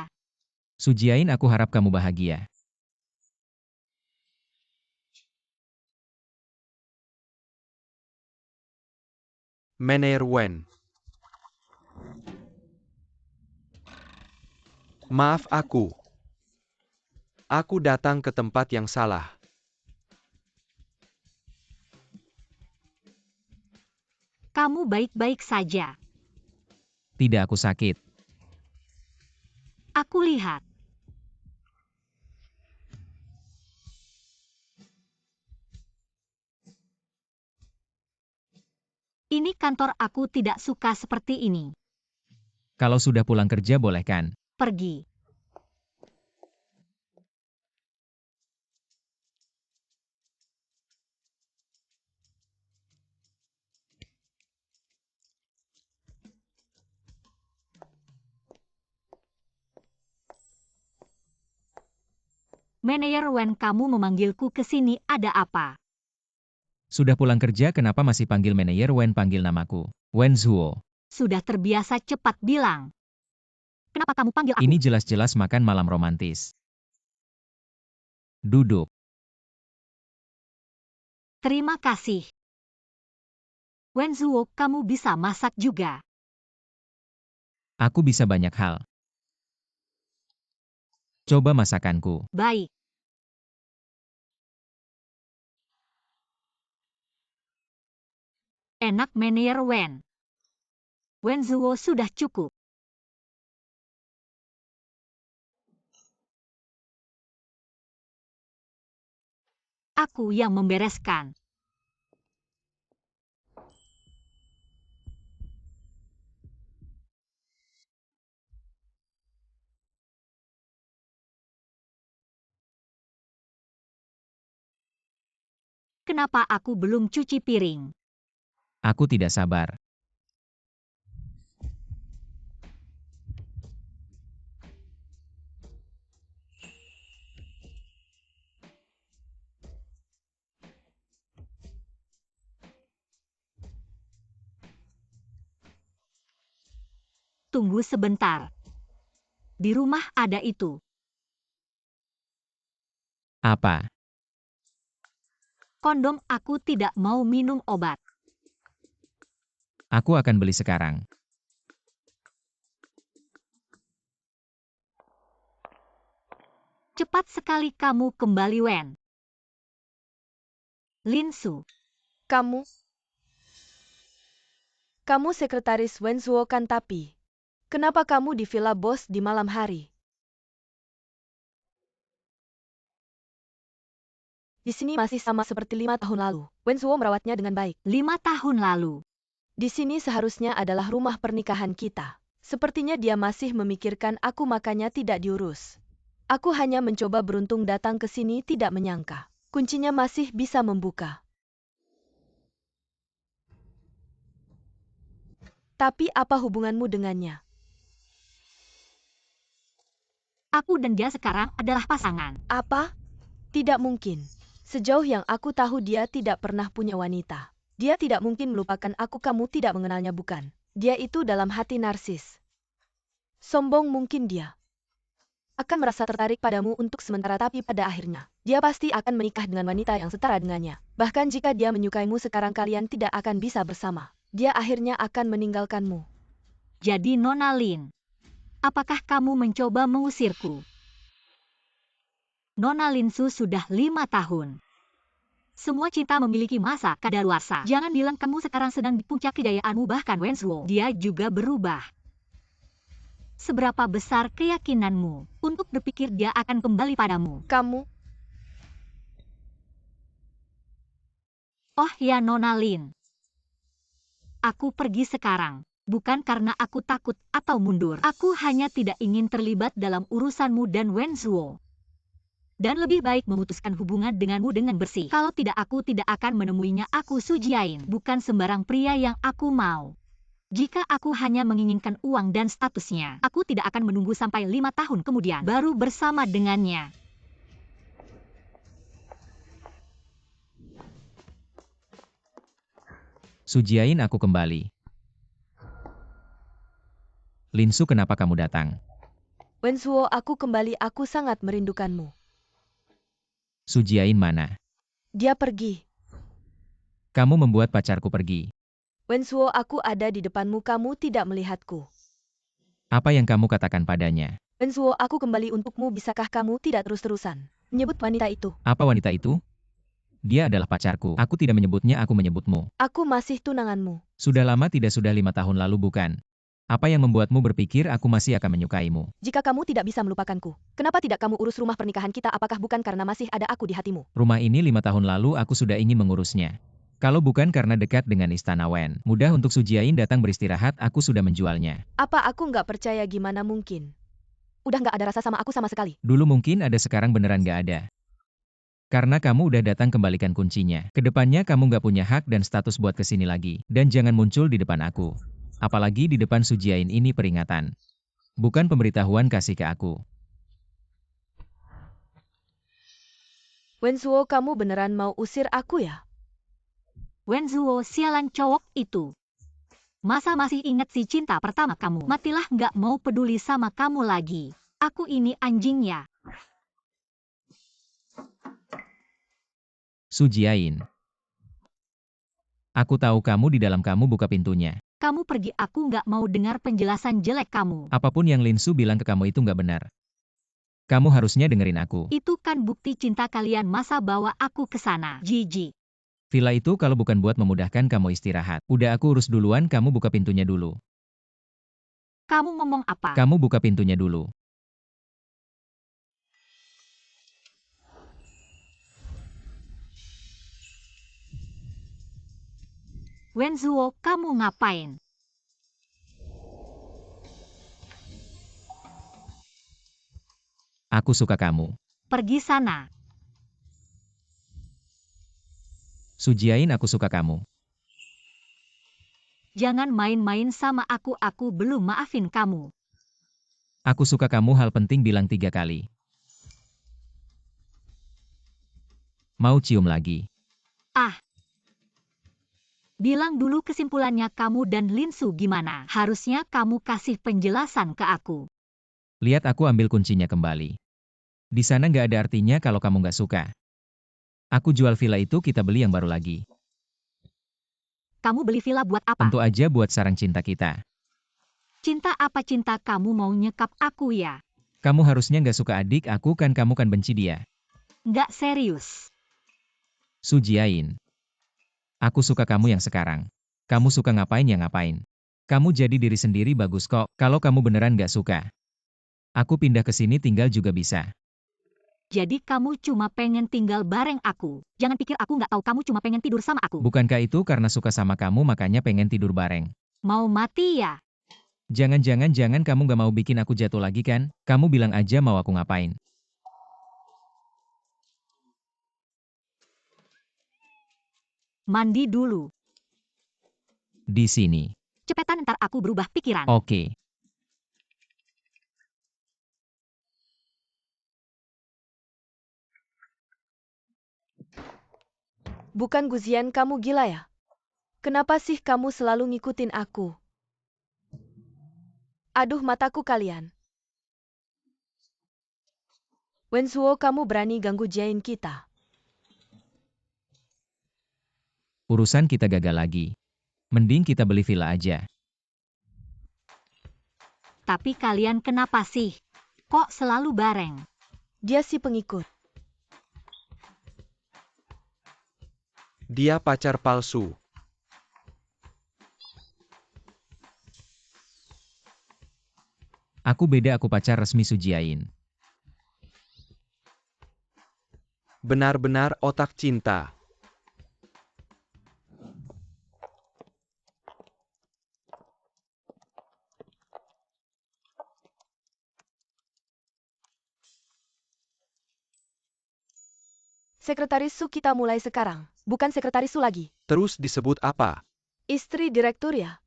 S2: Sujiain, aku harap kamu bahagia.
S4: Mener Wen. Maaf aku. Aku datang ke tempat yang salah.
S1: Kamu baik-baik saja.
S2: Tidak, aku sakit.
S1: Aku lihat. Ini kantor, aku tidak suka seperti ini.
S2: Kalau sudah pulang kerja boleh kan?
S1: Pergi. Manajer Wen, kamu memanggilku ke sini ada apa?
S2: Sudah pulang kerja kenapa masih panggil manajer Wen? Panggil namaku. Wen Zuo.
S1: Sudah terbiasa, cepat bilang. Kenapa kamu panggil aku?
S2: Ini jelas-jelas makan malam romantis. Duduk.
S1: Terima kasih. Wen Zuo, kamu bisa masak juga.
S2: Aku bisa banyak hal. Coba masakanku.
S1: Baik. Enak manajer Wen. Wen Zuo, sudah cukup. Aku yang membereskan. Kenapa aku belum cuci piring?
S2: Aku tidak sabar.
S1: Tunggu sebentar. Di rumah ada itu.
S2: Apa?
S1: Kondom, aku tidak mau minum obat.
S2: Aku akan beli sekarang.
S1: Cepat sekali kamu kembali, Wen. Lin Su.
S3: Kamu sekretaris Wen Zuo kan, tapi kenapa kamu di villa bos di malam hari? Di sini masih sama seperti 5 tahun lalu. Wen Zuo merawatnya dengan baik.
S1: 5 tahun lalu.
S3: Di sini seharusnya adalah rumah pernikahan kita. Sepertinya dia masih memikirkan aku, makanya tidak diurus. Aku hanya mencoba beruntung datang ke sini, tidak menyangka kuncinya masih bisa membuka. Tapi apa hubunganmu dengannya?
S1: Aku dan dia sekarang adalah pasangan.
S3: Apa? Tidak mungkin. Sejauh yang aku tahu dia tidak pernah punya wanita. Dia tidak mungkin melupakan aku. Kamu tidak mengenalnya, bukan? Dia itu dalam hati narsis. Sombong mungkin dia. Akan merasa tertarik padamu untuk sementara, tapi pada akhirnya dia pasti akan menikah dengan wanita yang setara dengannya. Bahkan jika dia menyukaimu sekarang, kalian tidak akan bisa bersama. Dia akhirnya akan meninggalkanmu.
S1: Jadi Nona Lin, apakah kamu mencoba mengusirku? Nona Lin Su sudah 5 tahun. Semua cinta memiliki masa kadaluarsa. Jangan bilang kamu sekarang sedang di puncak kejayaanmu. Bahkan Wen Zuo, dia juga berubah. Seberapa besar keyakinanmu untuk berpikir dia akan kembali padamu?
S3: Kamu?
S1: Oh ya Nona Lin. Aku pergi sekarang. Bukan karena aku takut atau mundur. Aku hanya tidak ingin terlibat dalam urusanmu dan Wen Zuo. Dan lebih baik memutuskan hubungan denganmu dengan bersih. Kalau tidak, aku tidak akan menemuinya. Aku Su Jiayin, bukan sembarang pria yang aku mau. Jika aku hanya menginginkan uang dan statusnya, aku tidak akan menunggu sampai 5 tahun kemudian baru bersama dengannya.
S2: Su Jiayin, aku kembali. Lin Su, kenapa kamu datang?
S3: Wen Zuo, aku kembali. Aku sangat merindukanmu.
S2: Su Jiayin mana?
S3: Dia pergi.
S2: Kamu membuat pacarku pergi.
S3: Wen Zuo, aku ada di depanmu. Kamu tidak melihatku.
S2: Apa yang kamu katakan padanya?
S3: Wen Zuo, aku kembali untukmu. Bisakah kamu tidak terus-terusan menyebut wanita itu?
S2: Apa wanita itu? Dia adalah pacarku. Aku tidak menyebutnya, aku menyebutmu.
S3: Aku masih tunanganmu.
S2: Sudah lama, tidak sudah 5 tahun lalu, bukan? Apa yang membuatmu berpikir aku masih akan menyukaimu?
S3: Jika kamu tidak bisa melupakanku, kenapa tidak kamu urus rumah pernikahan kita? Apakah bukan karena masih ada aku di hatimu?
S2: Rumah ini 5 tahun lalu aku sudah ingin mengurusnya. Kalau bukan karena dekat dengan Istana Wen, mudah untuk Su Jiayin datang beristirahat, aku sudah menjualnya.
S3: Apa aku nggak percaya? Gimana mungkin? Udah nggak ada rasa sama aku sama sekali.
S2: Dulu mungkin ada, sekarang beneran nggak ada. Karena kamu udah datang, kembalikan kuncinya. Kedepannya kamu nggak punya hak dan status buat kesini lagi. Dan jangan muncul di depan aku. Apalagi di depan Su Jiayin. Ini peringatan. Bukan pemberitahuan kasih ke aku.
S3: Wenzuo, kamu beneran mau usir aku ya?
S1: Wenzuo, sialan cowok itu. Masa masih ingat si cinta pertama kamu? Matilah, nggak mau peduli sama kamu lagi. Aku ini anjingnya.
S2: Su Jiayin. Aku tahu kamu di dalam, kamu buka pintunya.
S1: Kamu pergi, aku nggak mau dengar penjelasan jelek kamu.
S2: Apapun yang Lin Su bilang ke kamu itu nggak benar. Kamu harusnya dengerin aku.
S1: Itu kan bukti cinta kalian, masa bawa aku ke sana. Jijik.
S2: Villa itu kalau bukan buat memudahkan kamu istirahat. Udah aku urus duluan, kamu buka pintunya dulu.
S1: Kamu ngomong apa?
S2: Kamu buka pintunya dulu.
S1: Wenzuo, kamu ngapain?
S2: Aku suka kamu.
S1: Pergi sana.
S2: Su Jiayin, aku suka kamu.
S1: Jangan main-main sama aku belum maafin kamu.
S2: Aku suka kamu, hal penting bilang 3 kali. Mau cium lagi?
S1: Ah. Bilang dulu kesimpulannya kamu dan Lin Su gimana? Harusnya kamu kasih penjelasan ke aku.
S2: Lihat, aku ambil kuncinya kembali. Di sana nggak ada artinya kalau kamu nggak suka. Aku jual villa itu, kita beli yang baru lagi.
S1: Kamu beli villa buat apa?
S2: Tentu aja buat sarang cinta kita.
S1: Cinta apa cinta, kamu mau nyekap aku ya?
S2: Kamu harusnya nggak suka adik aku kan, kamu kan benci dia.
S1: Nggak serius.
S2: Su Jiayin. Aku suka kamu yang sekarang. Kamu suka ngapain ya ngapain. Kamu jadi diri sendiri bagus kok. Kalau kamu beneran nggak suka, aku pindah ke sini tinggal juga bisa.
S1: Jadi kamu cuma pengen tinggal bareng aku. Jangan pikir aku nggak tahu kamu cuma pengen tidur sama aku.
S2: Bukankah itu karena suka sama kamu makanya pengen tidur bareng?
S1: Mau mati ya?
S2: Jangan kamu nggak mau bikin aku jatuh lagi kan? Kamu bilang aja mau aku ngapain.
S1: Mandi dulu.
S2: Di sini.
S1: Cepetan, ntar aku berubah pikiran.
S2: Oke.
S3: Bukan Guzian, kamu gila ya? Kenapa sih kamu selalu ngikutin aku? Aduh, mataku kalian. Wenzuo, kamu berani ganggu Jiayin kita.
S2: Urusan kita gagal lagi. Mending kita beli villa aja.
S1: Tapi kalian kenapa sih? Kok selalu bareng?
S3: Dia si pengikut.
S4: Dia pacar palsu.
S2: Aku beda, aku pacar resmi Su Jiayin.
S4: Benar-benar otak cinta.
S3: Sekretaris Su kita mulai sekarang. Bukan sekretaris Su lagi.
S4: Terus disebut apa?
S3: Istri direktur ya?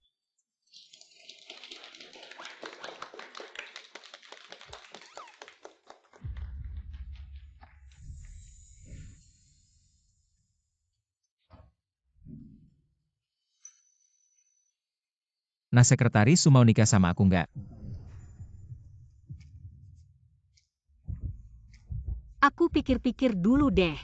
S2: Nah, sekretaris Su mau nikah sama aku nggak?
S1: Aku pikir-pikir dulu deh.